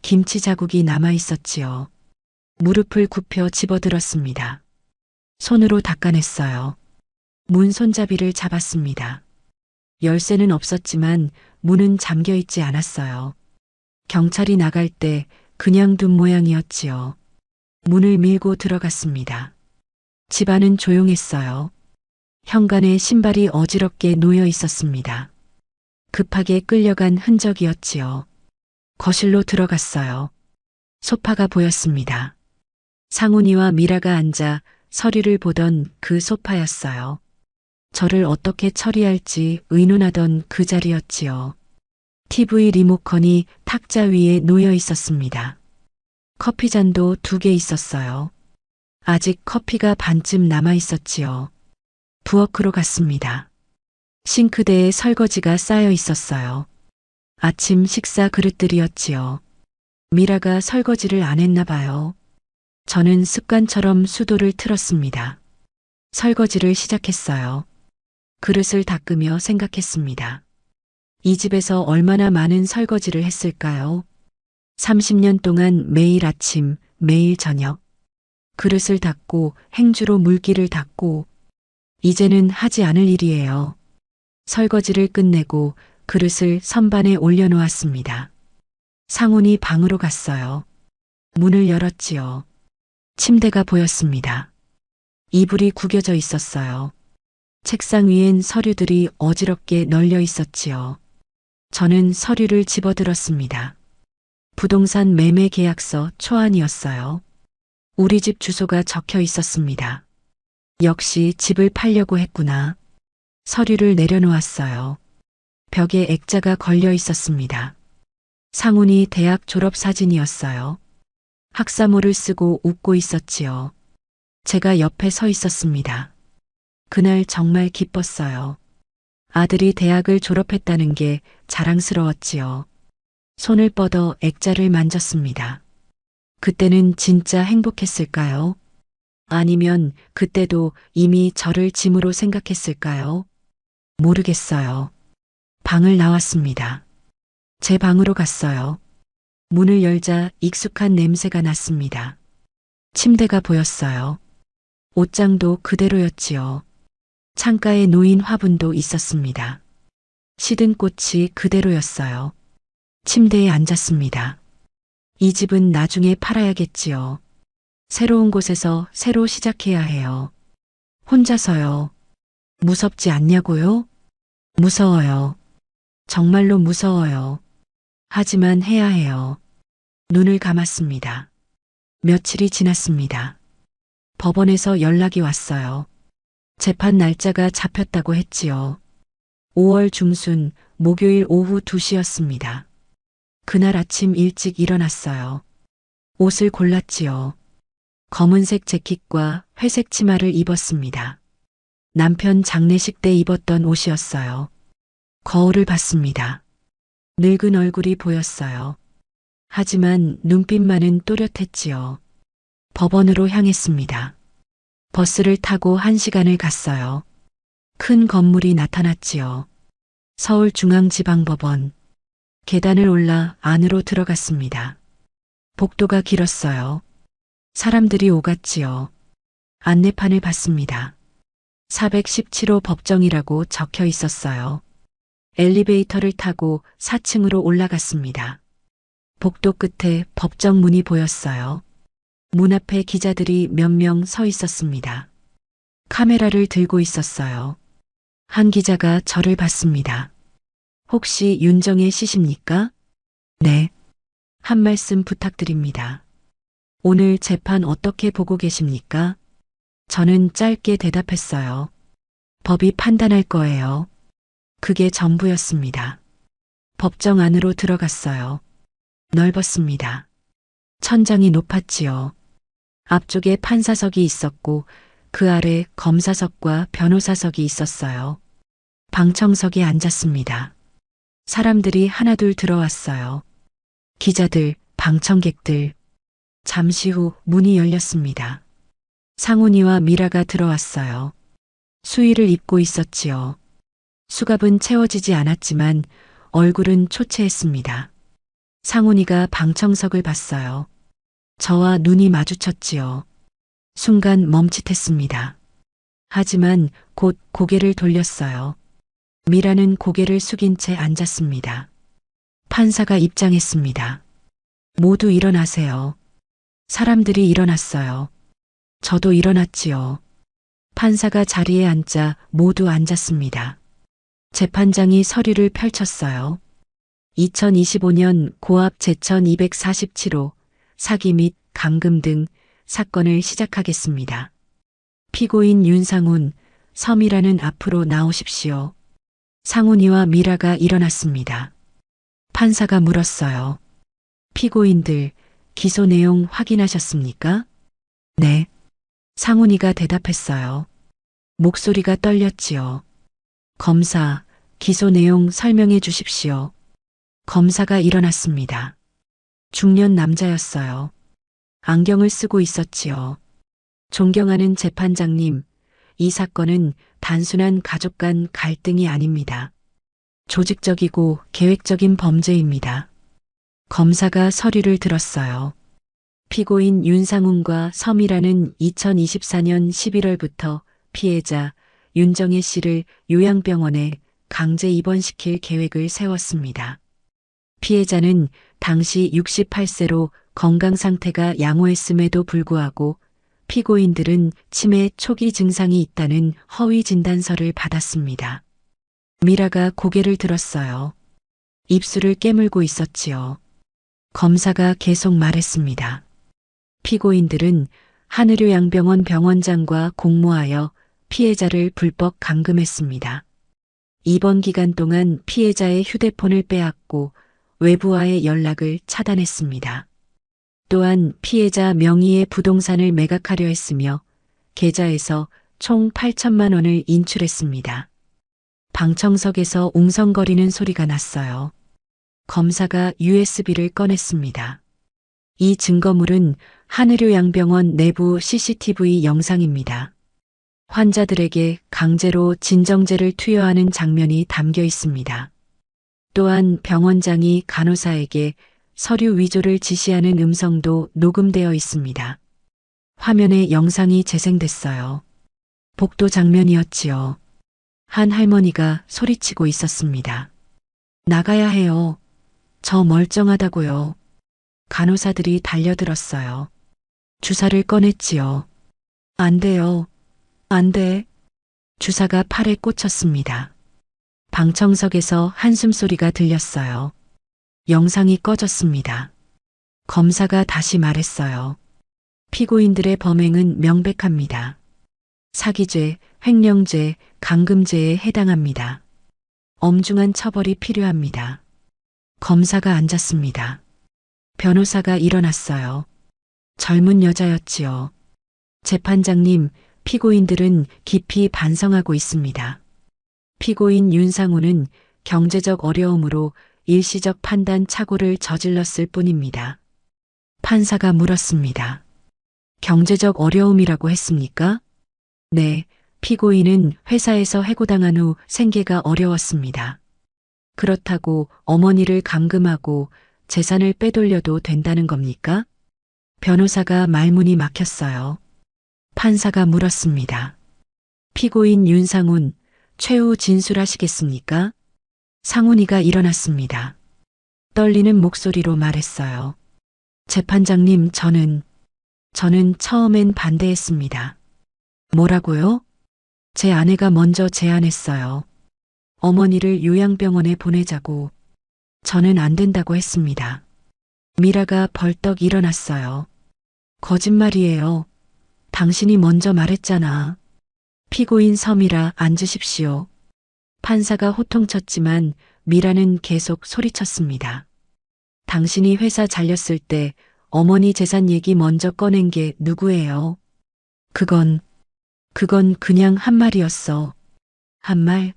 김치 자국이 남아 있었지요. 무릎을 굽혀 집어들었습니다. 손으로 닦아냈어요. 문 손잡이를 잡았습니다. 열쇠는 없었지만 문은 잠겨 있지 않았어요. 경찰이 나갈 때 그냥 둔 모양이었지요. 문을 밀고 들어갔습니다. 집안은 조용했어요. 현관에 신발이 어지럽게 놓여 있었습니다. 급하게 끌려간 흔적이었지요. 거실로 들어갔어요. 소파가 보였습니다. 상훈이와 미라가 앉아 서류를 보던 그 소파였어요. 저를 어떻게 처리할지 의논하던 그 자리였지요. TV 리모컨이 탁자 위에 놓여 있었습니다. 커피잔도 2개 있었어요. 아직 커피가 반쯤 남아 있었지요. 부엌으로 갔습니다. 싱크대에 설거지가 쌓여 있었어요. 아침 식사 그릇들이었지요. 미라가 설거지를 안 했나 봐요. 저는 습관처럼 수도를 틀었습니다. 설거지를 시작했어요. 그릇을 닦으며 생각했습니다. 이 집에서 얼마나 많은 설거지를 했을까요? 30년 동안 매일 아침, 매일 저녁. 그릇을 닦고 행주로 물기를 닦고 이제는 하지 않을 일이에요. 설거지를 끝내고 그릇을 선반에 올려놓았습니다. 상훈이 방으로 갔어요. 문을 열었지요. 침대가 보였습니다. 이불이 구겨져 있었어요. 책상 위엔 서류들이 어지럽게 널려 있었지요. 저는 서류를 집어들었습니다. 부동산 매매 계약서 초안이었어요. 우리 집 주소가 적혀 있었습니다. 역시 집을 팔려고 했구나. 서류를 내려놓았어요. 벽에 액자가 걸려 있었습니다. 상훈이 대학 졸업 사진이었어요. 학사모를 쓰고 웃고 있었지요. 제가 옆에 서 있었습니다. 그날 정말 기뻤어요. 아들이 대학을 졸업했다는 게 자랑스러웠지요. 손을 뻗어 액자를 만졌습니다. 그때는 진짜 행복했을까요? 아니면 그때도 이미 저를 짐으로 생각했을까요? 모르겠어요. 방을 나왔습니다. 제 방으로 갔어요. 문을 열자 익숙한 냄새가 났습니다. 침대가 보였어요. 옷장도 그대로였지요. 창가에 놓인 화분도 있었습니다. 시든 꽃이 그대로였어요. 침대에 앉았습니다. 이 집은 나중에 팔아야겠지요. 새로운 곳에서 새로 시작해야 해요. 혼자서요. 무섭지 않냐고요? 무서워요. 정말로 무서워요. 하지만 해야 해요. 눈을 감았습니다. 며칠이 지났습니다. 법원에서 연락이 왔어요. 재판 날짜가 잡혔다고 했지요. 5월 중순 목요일 오후 2시였습니다. 그날 아침 일찍 일어났어요. 옷을 골랐지요. 검은색 재킷과 회색 치마를 입었습니다. 남편 장례식 때 입었던 옷이었어요. 거울을 봤습니다. 늙은 얼굴이 보였어요. 하지만 눈빛만은 또렷했지요. 법원으로 향했습니다. 버스를 타고 1시간을 갔어요. 큰 건물이 나타났지요. 서울중앙지방법원. 계단을 올라 안으로 들어갔습니다. 복도가 길었어요. 사람들이 오갔지요. 안내판을 봤습니다. 417호 법정이라고 적혀 있었어요. 엘리베이터를 타고 4층으로 올라갔습니다. 복도 끝에 법정 문이 보였어요. 문 앞에 기자들이 몇 명 서 있었습니다. 카메라를 들고 있었어요. 한 기자가 저를 봤습니다. 혹시 윤정혜 씨십니까? 네. 한 말씀 부탁드립니다. 오늘 재판 어떻게 보고 계십니까? 저는 짧게 대답했어요. 법이 판단할 거예요. 그게 전부였습니다. 법정 안으로 들어갔어요. 넓었습니다. 천장이 높았지요. 앞쪽에 판사석이 있었고 그 아래 검사석과 변호사석이 있었어요. 방청석에 앉았습니다. 사람들이 하나둘 들어왔어요. 기자들, 방청객들. 잠시 후 문이 열렸습니다. 상훈이와 미라가 들어왔어요. 수의를 입고 있었지요. 수갑은 채워지지 않았지만 얼굴은 초췌했습니다. 상훈이가 방청석을 봤어요. 저와 눈이 마주쳤지요. 순간 멈칫했습니다. 하지만 곧 고개를 돌렸어요. 미라는 고개를 숙인 채 앉았습니다. 판사가 입장했습니다. 모두 일어나세요. 사람들이 일어났어요. 저도 일어났지요. 판사가 자리에 앉자 모두 앉았습니다. 재판장이 서류를 펼쳤어요. 2025년 고압 제천 247호 사기 및 감금 등 사건을 시작하겠습니다. 피고인 윤상훈, 서미라는 앞으로 나오십시오. 상훈이와 미라가 일어났습니다. 판사가 물었어요. 피고인들, 기소 내용 확인하셨습니까? 네. 상훈이가 대답했어요. 목소리가 떨렸지요. 검사, 기소 내용 설명해 주십시오. 검사가 일어났습니다. 중년 남자였어요. 안경을 쓰고 있었지요. 존경하는 재판장님, 이 사건은 단순한 가족 간 갈등이 아닙니다. 조직적이고 계획적인 범죄입니다. 검사가 서류를 들었어요. 피고인 윤상훈과 서미라는 2024년 11월부터 피해자 윤정혜 씨를 요양병원에 강제 입원시킬 계획을 세웠습니다. 피해자는 당시 68세로 건강 상태가 양호했음에도 불구하고 피고인들은 치매 초기 증상이 있다는 허위 진단서를 받았습니다. 미라가 고개를 들었어요. 입술을 깨물고 있었지요. 검사가 계속 말했습니다. 피고인들은 하늘요양병원 병원장과 공모하여 피해자를 불법 감금했습니다. 입원 기간 동안 피해자의 휴대폰을 빼앗고 외부와의 연락을 차단했습니다. 또한 피해자 명의의 부동산을 매각하려 했으며 계좌에서 총 8천만 원을 인출했습니다. 방청석에서 웅성거리는 소리가 났어요. 검사가 USB를 꺼냈습니다. 이 증거물은 하늘요양병원 내부 CCTV 영상입니다. 환자들에게 강제로 진정제를 투여하는 장면이 담겨 있습니다. 또한 병원장이 간호사에게 서류 위조를 지시하는 음성도 녹음되어 있습니다. 화면에 영상이 재생됐어요. 복도 장면이었지요. 한 할머니가 소리치고 있었습니다. 나가야 해요. 저 멀쩡하다고요. 간호사들이 달려들었어요. 주사를 꺼냈지요. 안 돼요. 안 돼. 주사가 팔에 꽂혔습니다. 방청석에서 한숨 소리가 들렸어요. 영상이 꺼졌습니다. 검사가 다시 말했어요. 피고인들의 범행은 명백합니다. 사기죄, 횡령죄, 강금죄에 해당합니다. 엄중한 처벌이 필요합니다. 검사가 앉았습니다. 변호사가 일어났어요. 젊은 여자였지요. 재판장님, 피고인들은 깊이 반성하고 있습니다. 피고인 윤상우는 경제적 어려움으로 일시적 판단 착오를 저질렀을 뿐입니다. 판사가 물었습니다. 경제적 어려움이라고 했습니까? 네, 피고인은 회사에서 해고당한 후 생계가 어려웠습니다. 그렇다고 어머니를 감금하고 재산을 빼돌려도 된다는 겁니까? 변호사가 말문이 막혔어요. 판사가 물었습니다. 피고인 윤상훈, 최후 진술하시겠습니까? 상훈이가 일어났습니다. 떨리는 목소리로 말했어요. 재판장님, 저는 처음엔 반대했습니다. 뭐라고요? 제 아내가 먼저 제안했어요. 어머니를 요양병원에 보내자고. 저는 안 된다고 했습니다. 미라가 벌떡 일어났어요. 거짓말이에요. 당신이 먼저 말했잖아. 피고인 서미라, 앉으십시오. 판사가 호통쳤지만 미라는 계속 소리쳤습니다. 당신이 회사 잘렸을 때 어머니 재산 얘기 먼저 꺼낸 게 누구예요? 그건 그냥 한 말이었어. 한 말?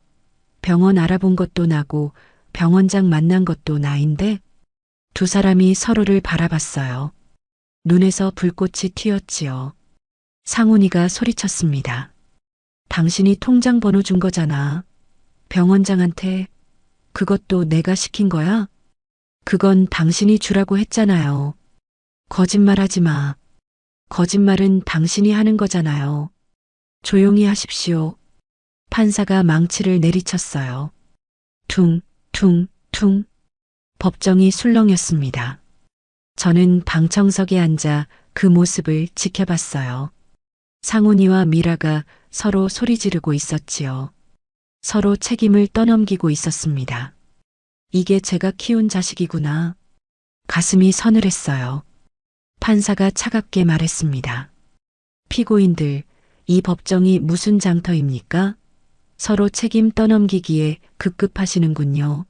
병원 알아본 것도 나고 병원장 만난 것도 나인데? 두 사람이 서로를 바라봤어요. 눈에서 불꽃이 튀었지요. 상훈이가 소리쳤습니다. 당신이 통장 번호 준 거잖아. 병원장한테. 그것도 내가 시킨 거야? 그건 당신이 주라고 했잖아요. 거짓말하지 마. 거짓말은 당신이 하는 거잖아요. 조용히 하십시오. 판사가 망치를 내리쳤어요. 퉁, 퉁, 퉁. 법정이 술렁였습니다. 저는 방청석에 앉아 그 모습을 지켜봤어요. 상훈이와 미라가 서로 소리 지르고 있었지요. 서로 책임을 떠넘기고 있었습니다. 이게 제가 키운 자식이구나. 가슴이 서늘했어요. 판사가 차갑게 말했습니다. 피고인들, 이 법정이 무슨 장터입니까? 서로 책임 떠넘기기에 급급하시는군요.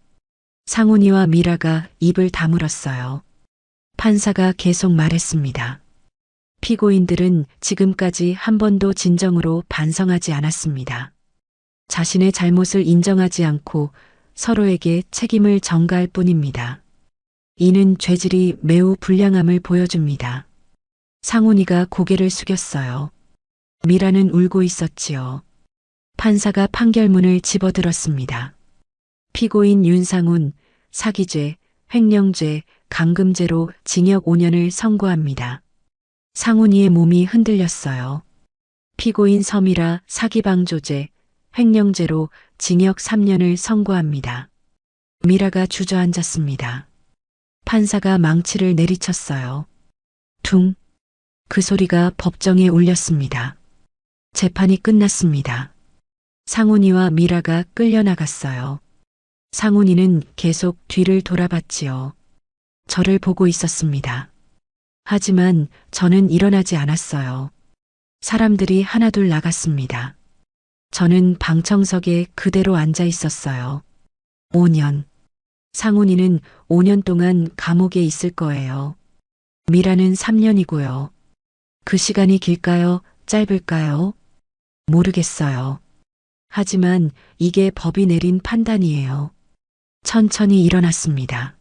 상훈이와 미라가 입을 다물었어요. 판사가 계속 말했습니다. 피고인들은 지금까지 한 번도 진정으로 반성하지 않았습니다. 자신의 잘못을 인정하지 않고 서로에게 책임을 전가할 뿐입니다. 이는 죄질이 매우 불량함을 보여줍니다. 상훈이가 고개를 숙였어요. 미라는 울고 있었지요. 판사가 판결문을 집어들었습니다. 피고인 윤상훈, 사기죄, 횡령죄, 강금죄로 징역 5년을 선고합니다. 상훈이의 몸이 흔들렸어요. 피고인 서미라, 사기방조죄, 횡령죄로 징역 3년을 선고합니다. 미라가 주저앉았습니다. 판사가 망치를 내리쳤어요. 퉁. 그 소리가 법정에 울렸습니다. 재판이 끝났습니다. 상훈이와 미라가 끌려나갔어요. 상훈이는 계속 뒤를 돌아봤지요. 저를 보고 있었습니다. 하지만 저는 일어나지 않았어요. 사람들이 하나둘 나갔습니다. 저는 방청석에 그대로 앉아 있었어요. 5년. 상훈이는 5년 동안 감옥에 있을 거예요. 미라는 3년이고요. 그 시간이 길까요? 짧을까요? 모르겠어요. 하지만 이게 법이 내린 판단이에요. 천천히 일어났습니다.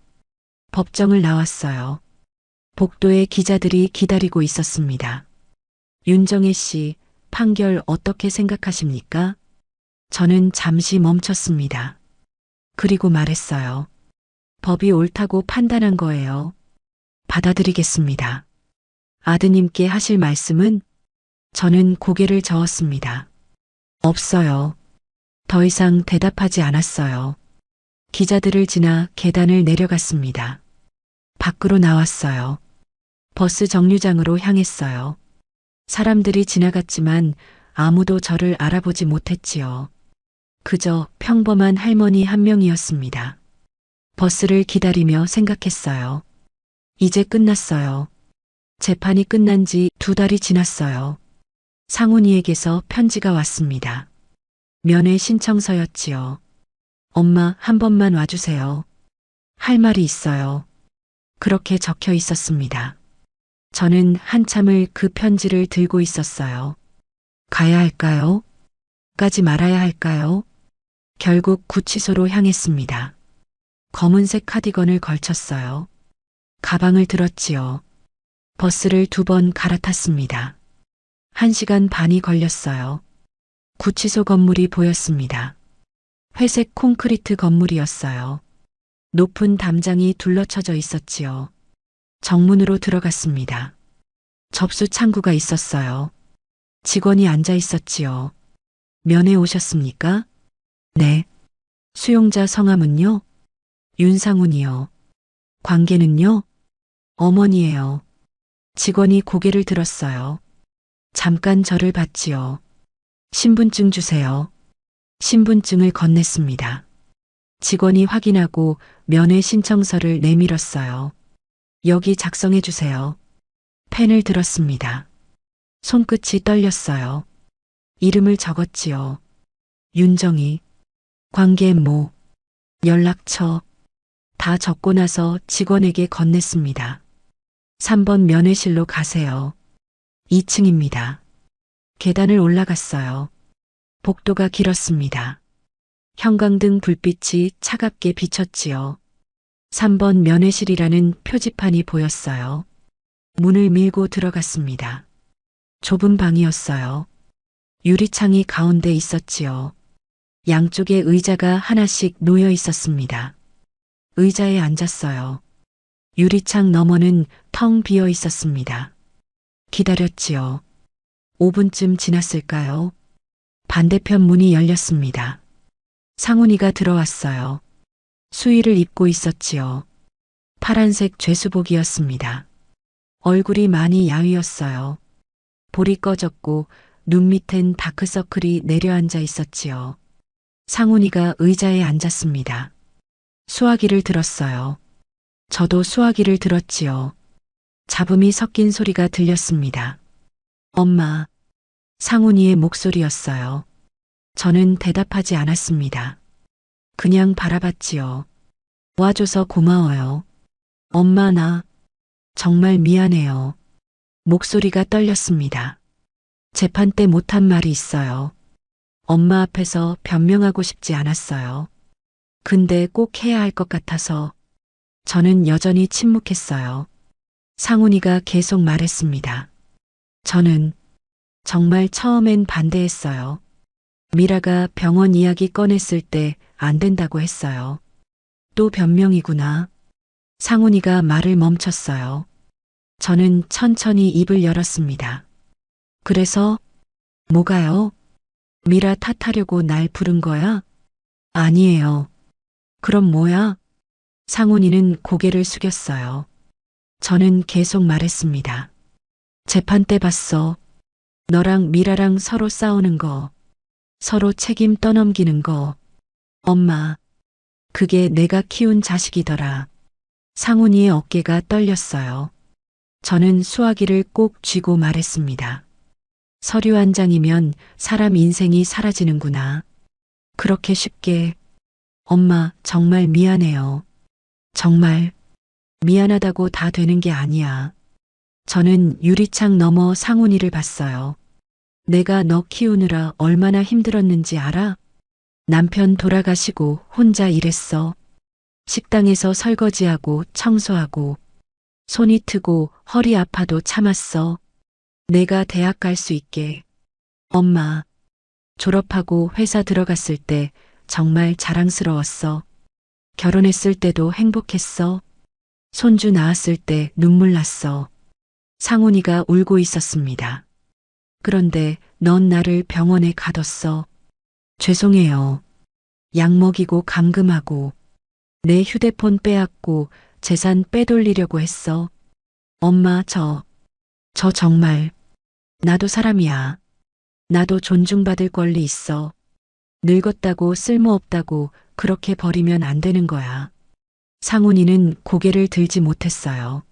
법정을 나왔어요. 복도에 기자들이 기다리고 있었습니다. 윤정혜 씨, 판결 어떻게 생각하십니까? 저는 잠시 멈췄습니다. 그리고 말했어요. 법이 옳다고 판단한 거예요. 받아들이겠습니다. 아드님께 하실 말씀은? 저는 고개를 저었습니다. 없어요. 더 이상 대답하지 않았어요. 기자들을 지나 계단을 내려갔습니다. 밖으로 나왔어요. 버스 정류장으로 향했어요. 사람들이 지나갔지만 아무도 저를 알아보지 못했지요. 그저 평범한 할머니 한 명이었습니다. 버스를 기다리며 생각했어요. 이제 끝났어요. 재판이 끝난 지 2달이 지났어요. 상훈이에게서 편지가 왔습니다. 면회 신청서였지요. 엄마, 한 번만 와주세요. 할 말이 있어요. 그렇게 적혀 있었습니다. 저는 한참을 그 편지를 들고 있었어요. 가야 할까요? 까지 말아야 할까요? 결국 구치소로 향했습니다. 검은색 카디건을 걸쳤어요. 가방을 들었지요. 버스를 2번 갈아탔습니다. 1시간 반이 걸렸어요. 구치소 건물이 보였습니다. 회색 콘크리트 건물이었어요. 높은 담장이 둘러쳐져 있었지요. 정문으로 들어갔습니다. 접수 창구가 있었어요. 직원이 앉아 있었지요. 면회 오셨습니까? 네. 수용자 성함은요? 윤상훈이요. 관계는요? 어머니예요. 직원이 고개를 들었어요. 잠깐 저를 봤지요. 신분증 주세요. 신분증을 건넸습니다. 직원이 확인하고 면회 신청서를 내밀었어요. 여기 작성해 주세요. 펜을 들었습니다. 손끝이 떨렸어요. 이름을 적었지요. 윤정희, 관계 뭐, 연락처, 다 적고 나서 직원에게 건넸습니다. 3번 면회실로 가세요. 2층입니다. 계단을 올라갔어요. 복도가 길었습니다. 형광등 불빛이 차갑게 비쳤지요. 3번 면회실이라는 표지판이 보였어요. 문을 밀고 들어갔습니다. 좁은 방이었어요. 유리창이 가운데 있었지요. 양쪽에 의자가 하나씩 놓여 있었습니다. 의자에 앉았어요. 유리창 너머는 텅 비어 있었습니다. 기다렸지요. 5분쯤 지났을까요? 반대편 문이 열렸습니다. 상훈이가 들어왔어요. 수의를 입고 있었지요. 파란색 죄수복이었습니다. 얼굴이 많이 야위었어요. 볼이 꺼졌고 눈 밑엔 다크서클이 내려앉아 있었지요. 상훈이가 의자에 앉았습니다. 수화기를 들었어요. 저도 수화기를 들었지요. 잡음이 섞인 소리가 들렸습니다. 엄마. 상훈이의 목소리였어요. 저는 대답하지 않았습니다. 그냥 바라봤지요. 와줘서 고마워요. 엄마, 나 정말 미안해요. 목소리가 떨렸습니다. 재판 때 못한 말이 있어요. 엄마 앞에서 변명하고 싶지 않았어요. 근데 꼭 해야 할 것 같아서 저는 여전히 침묵했어요. 상훈이가 계속 말했습니다. 저는 정말 처음엔 반대했어요. 미라가 병원 이야기 꺼냈을 때 안 된다고 했어요. 또 변명이구나. 상훈이가 말을 멈췄어요. 저는 천천히 입을 열었습니다. 그래서 뭐가요? 미라 탓하려고 날 부른 거야? 아니에요. 그럼 뭐야? 상훈이는 고개를 숙였어요. 저는 계속 말했습니다. 재판 때 봤어. 너랑 미라랑 서로 싸우는 거. 서로 책임 떠넘기는 거. 엄마. 그게 내가 키운 자식이더라. 상훈이의 어깨가 떨렸어요. 저는 수화기를 꼭 쥐고 말했습니다. 서류 한 장이면 사람 인생이 사라지는구나. 그렇게 쉽게. 엄마, 정말 미안해요. 정말 미안하다고 다 되는 게 아니야. 저는 유리창 너머 상훈이를 봤어요. 내가 너 키우느라 얼마나 힘들었는지 알아? 남편 돌아가시고 혼자 일했어. 식당에서 설거지하고 청소하고 손이 트고 허리 아파도 참았어. 내가 대학 갈 수 있게. 엄마, 졸업하고 회사 들어갔을 때 정말 자랑스러웠어. 결혼했을 때도 행복했어. 손주 낳았을 때 눈물 났어. 상훈이가 울고 있었습니다. 그런데 넌 나를 병원에 가뒀어. 죄송해요. 약 먹이고 감금하고 내 휴대폰 빼앗고 재산 빼돌리려고 했어. 엄마, 저 정말, 나도 사람이야. 나도 존중받을 권리 있어. 늙었다고 쓸모없다고 그렇게 버리면 안 되는 거야. 상훈이는 고개를 들지 못했어요.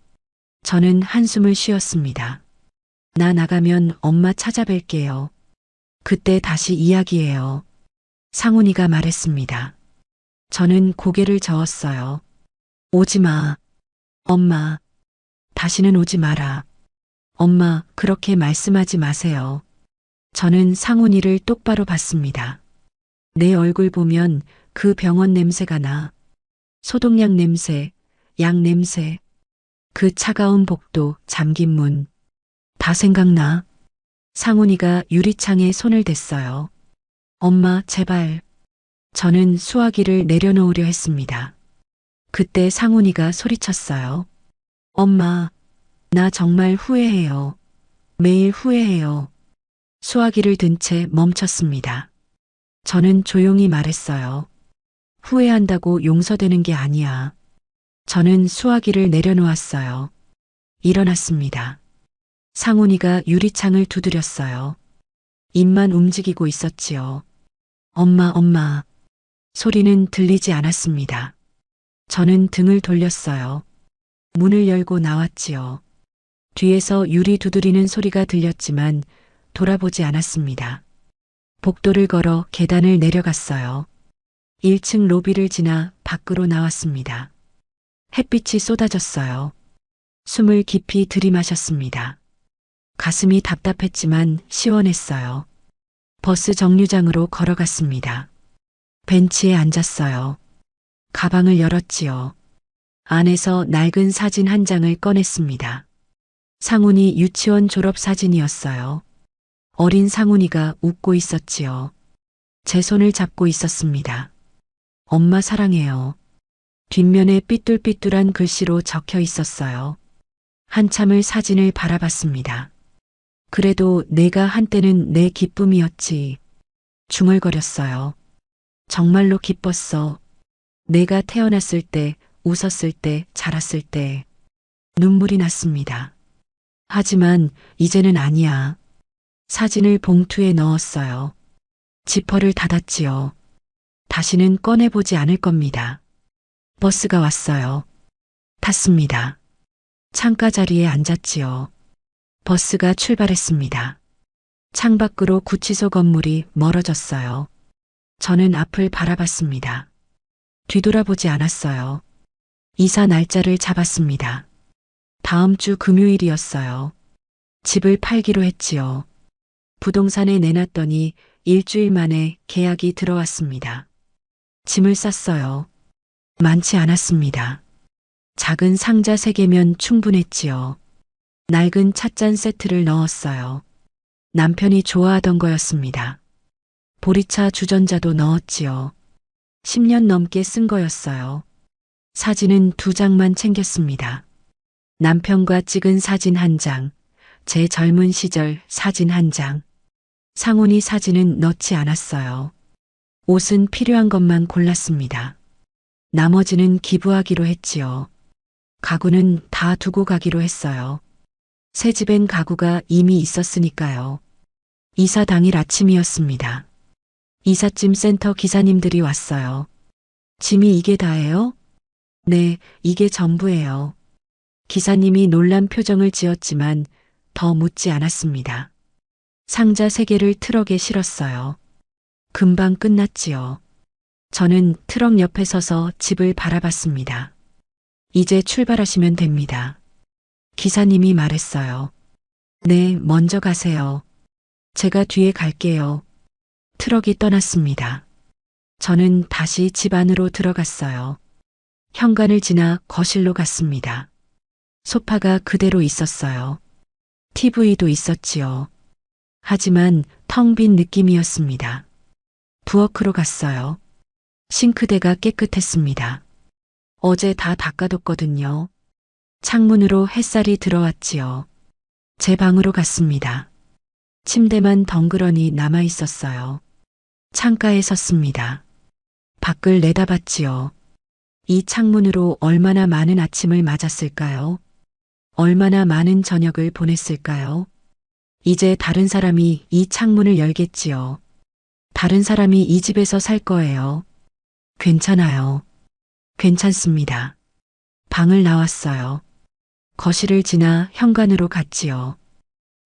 저는 한숨을 쉬었습니다. 나 나가면 엄마 찾아뵐게요. 그때 다시 이야기해요. 상훈이가 말했습니다. 저는 고개를 저었어요. 오지 마. 엄마. 다시는 오지 마라. 엄마, 그렇게 말씀하지 마세요. 저는 상훈이를 똑바로 봤습니다. 내 얼굴 보면 그 병원 냄새가 나. 소독약 냄새, 약 냄새. 그 차가운 복도, 잠긴 문. 다 생각나. 상훈이가 유리창에 손을 댔어요. 엄마, 제발. 저는 수화기를 내려놓으려 했습니다. 그때 상훈이가 소리쳤어요. 엄마, 나 정말 후회해요. 매일 후회해요. 수화기를 든 채 멈췄습니다. 저는 조용히 말했어요. 후회한다고 용서되는 게 아니야. 저는 수화기를 내려놓았어요. 일어났습니다. 상훈이가 유리창을 두드렸어요. 입만 움직이고 있었지요. 엄마, 엄마. 소리는 들리지 않았습니다. 저는 등을 돌렸어요. 문을 열고 나왔지요. 뒤에서 유리 두드리는 소리가 들렸지만 돌아보지 않았습니다. 복도를 걸어 계단을 내려갔어요. 1층 로비를 지나 밖으로 나왔습니다. 햇빛이 쏟아졌어요. 숨을 깊이 들이마셨습니다. 가슴이 답답했지만 시원했어요. 버스 정류장으로 걸어갔습니다. 벤치에 앉았어요. 가방을 열었지요. 안에서 낡은 사진 한 장을 꺼냈습니다. 상훈이 유치원 졸업 사진이었어요. 어린 상훈이가 웃고 있었지요. 제 손을 잡고 있었습니다. 엄마 사랑해요. 뒷면에 삐뚤삐뚤한 글씨로 적혀 있었어요. 한참을 사진을 바라봤습니다. 그래도 내가 한때는 내 기쁨이었지. 중얼거렸어요. 정말로 기뻤어. 내가 태어났을 때, 웃었을 때, 자랐을 때. 눈물이 났습니다. 하지만 이제는 아니야. 사진을 봉투에 넣었어요. 지퍼를 닫았지요. 다시는 꺼내보지 않을 겁니다. 버스가 왔어요. 탔습니다. 창가 자리에 앉았지요. 버스가 출발했습니다. 창밖으로 구치소 건물이 멀어졌어요. 저는 앞을 바라봤습니다. 뒤돌아보지 않았어요. 이사 날짜를 잡았습니다. 다음 주 금요일이었어요. 집을 팔기로 했지요. 부동산에 내놨더니 일주일 만에 계약이 들어왔습니다. 짐을 쌌어요. 많지 않았습니다. 작은 상자 3개면 충분했지요. 낡은 찻잔 세트를 넣었어요. 남편이 좋아하던 거였습니다. 보리차 주전자도 넣었지요. 10년 넘게 쓴 거였어요. 사진은 2장만 챙겼습니다. 남편과 찍은 사진 1장, 제 젊은 시절 사진 1장. 상훈이 사진은 넣지 않았어요. 옷은 필요한 것만 골랐습니다. 나머지는 기부하기로 했지요. 가구는 다 두고 가기로 했어요. 새 집엔 가구가 이미 있었으니까요. 이사 당일 아침이었습니다. 이삿짐 센터 기사님들이 왔어요. 짐이 이게 다예요? 네, 이게 전부예요. 기사님이 놀란 표정을 지었지만 더 묻지 않았습니다. 상자 3개를 트럭에 실었어요. 금방 끝났지요. 저는 트럭 옆에 서서 집을 바라봤습니다. 이제 출발하시면 됩니다. 기사님이 말했어요. 네, 먼저 가세요. 제가 뒤에 갈게요. 트럭이 떠났습니다. 저는 다시 집 안으로 들어갔어요. 현관을 지나 거실로 갔습니다. 소파가 그대로 있었어요. TV도 있었지요. 하지만 텅 빈 느낌이었습니다. 부엌으로 갔어요. 싱크대가 깨끗했습니다. 어제 다 닦아뒀거든요. 창문으로 햇살이 들어왔지요. 제 방으로 갔습니다. 침대만 덩그러니 남아 있었어요. 창가에 섰습니다. 밖을 내다봤지요. 이 창문으로 얼마나 많은 아침을 맞았을까요? 얼마나 많은 저녁을 보냈을까요? 이제 다른 사람이 이 창문을 열겠지요. 다른 사람이 이 집에서 살 거예요. 괜찮아요. 괜찮습니다. 방을 나왔어요. 거실을 지나 현관으로 갔지요.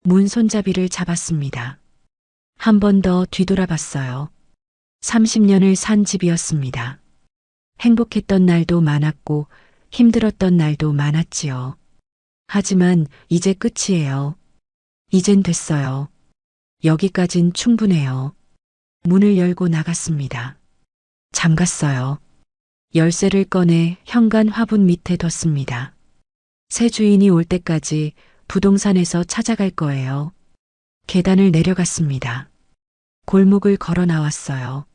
문 손잡이를 잡았습니다. 한 번 더 뒤돌아봤어요. 30년을 산 집이었습니다. 행복했던 날도 많았고 힘들었던 날도 많았지요. 하지만 이제 끝이에요. 이젠 됐어요. 여기까진 충분해요. 문을 열고 나갔습니다. 잠갔어요. 열쇠를 꺼내 현관 화분 밑에 뒀습니다. 새 주인이 올 때까지 부동산에서 찾아갈 거예요. 계단을 내려갔습니다. 골목을 걸어 나왔어요.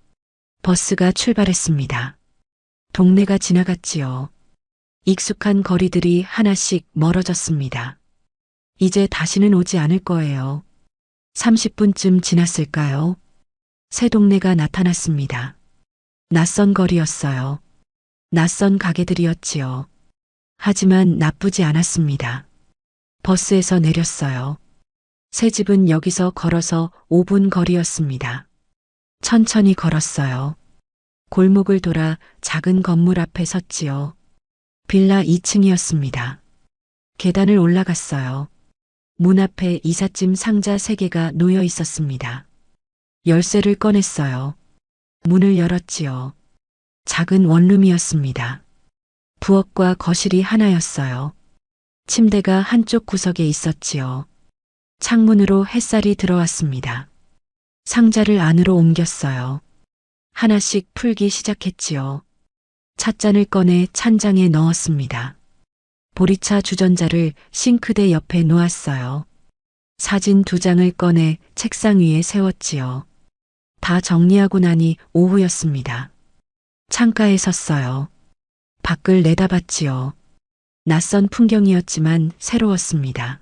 버스가 출발했습니다. 동네가 지나갔지요. 익숙한 거리들이 하나씩 멀어졌습니다. 이제 다시는 오지 않을 거예요. 30분쯤 지났을까요? 새 동네가 나타났습니다. 낯선 거리였어요. 낯선 가게들이었지요. 하지만 나쁘지 않았습니다. 버스에서 내렸어요. 새 집은 여기서 걸어서 5분 거리였습니다. 천천히 걸었어요. 골목을 돌아 작은 건물 앞에 섰지요. 빌라 2층이었습니다. 계단을 올라갔어요. 문 앞에 이삿짐 상자 3개가 놓여 있었습니다. 열쇠를 꺼냈어요. 문을 열었지요. 작은 원룸이었습니다. 부엌과 거실이 하나였어요. 침대가 한쪽 구석에 있었지요. 창문으로 햇살이 들어왔습니다. 상자를 안으로 옮겼어요. 하나씩 풀기 시작했지요. 찻잔을 꺼내 찬장에 넣었습니다. 보리차 주전자를 싱크대 옆에 놓았어요. 사진 2장을 꺼내 책상 위에 세웠지요. 다 정리하고 나니 오후였습니다. 창가에 섰어요. 밖을 내다봤지요. 낯선 풍경이었지만 새로웠습니다.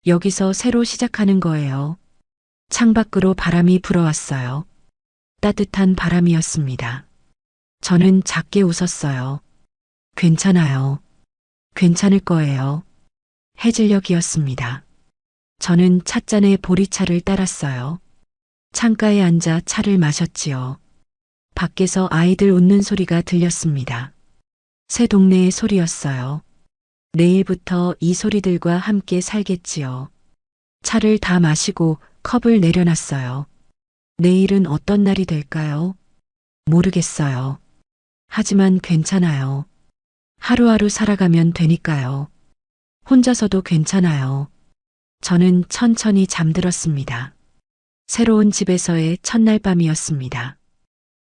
여기서 새로 시작하는 거예요. 창밖으로 바람이 불어왔어요. 따뜻한 바람이었습니다. 저는 작게 웃었어요. 괜찮아요. 괜찮을 거예요. 해질녘이었습니다. 저는 찻잔에 보리차를 따랐어요. 창가에 앉아 차를 마셨지요. 밖에서 아이들 웃는 소리가 들렸습니다. 새 동네의 소리였어요. 내일부터 이 소리들과 함께 살겠지요. 차를 다 마시고 컵을 내려놨어요. 내일은 어떤 날이 될까요? 모르겠어요. 하지만 괜찮아요. 하루하루 살아가면 되니까요. 혼자서도 괜찮아요. 저는 천천히 잠들었습니다. 새로운 집에서의 첫날 밤이었습니다.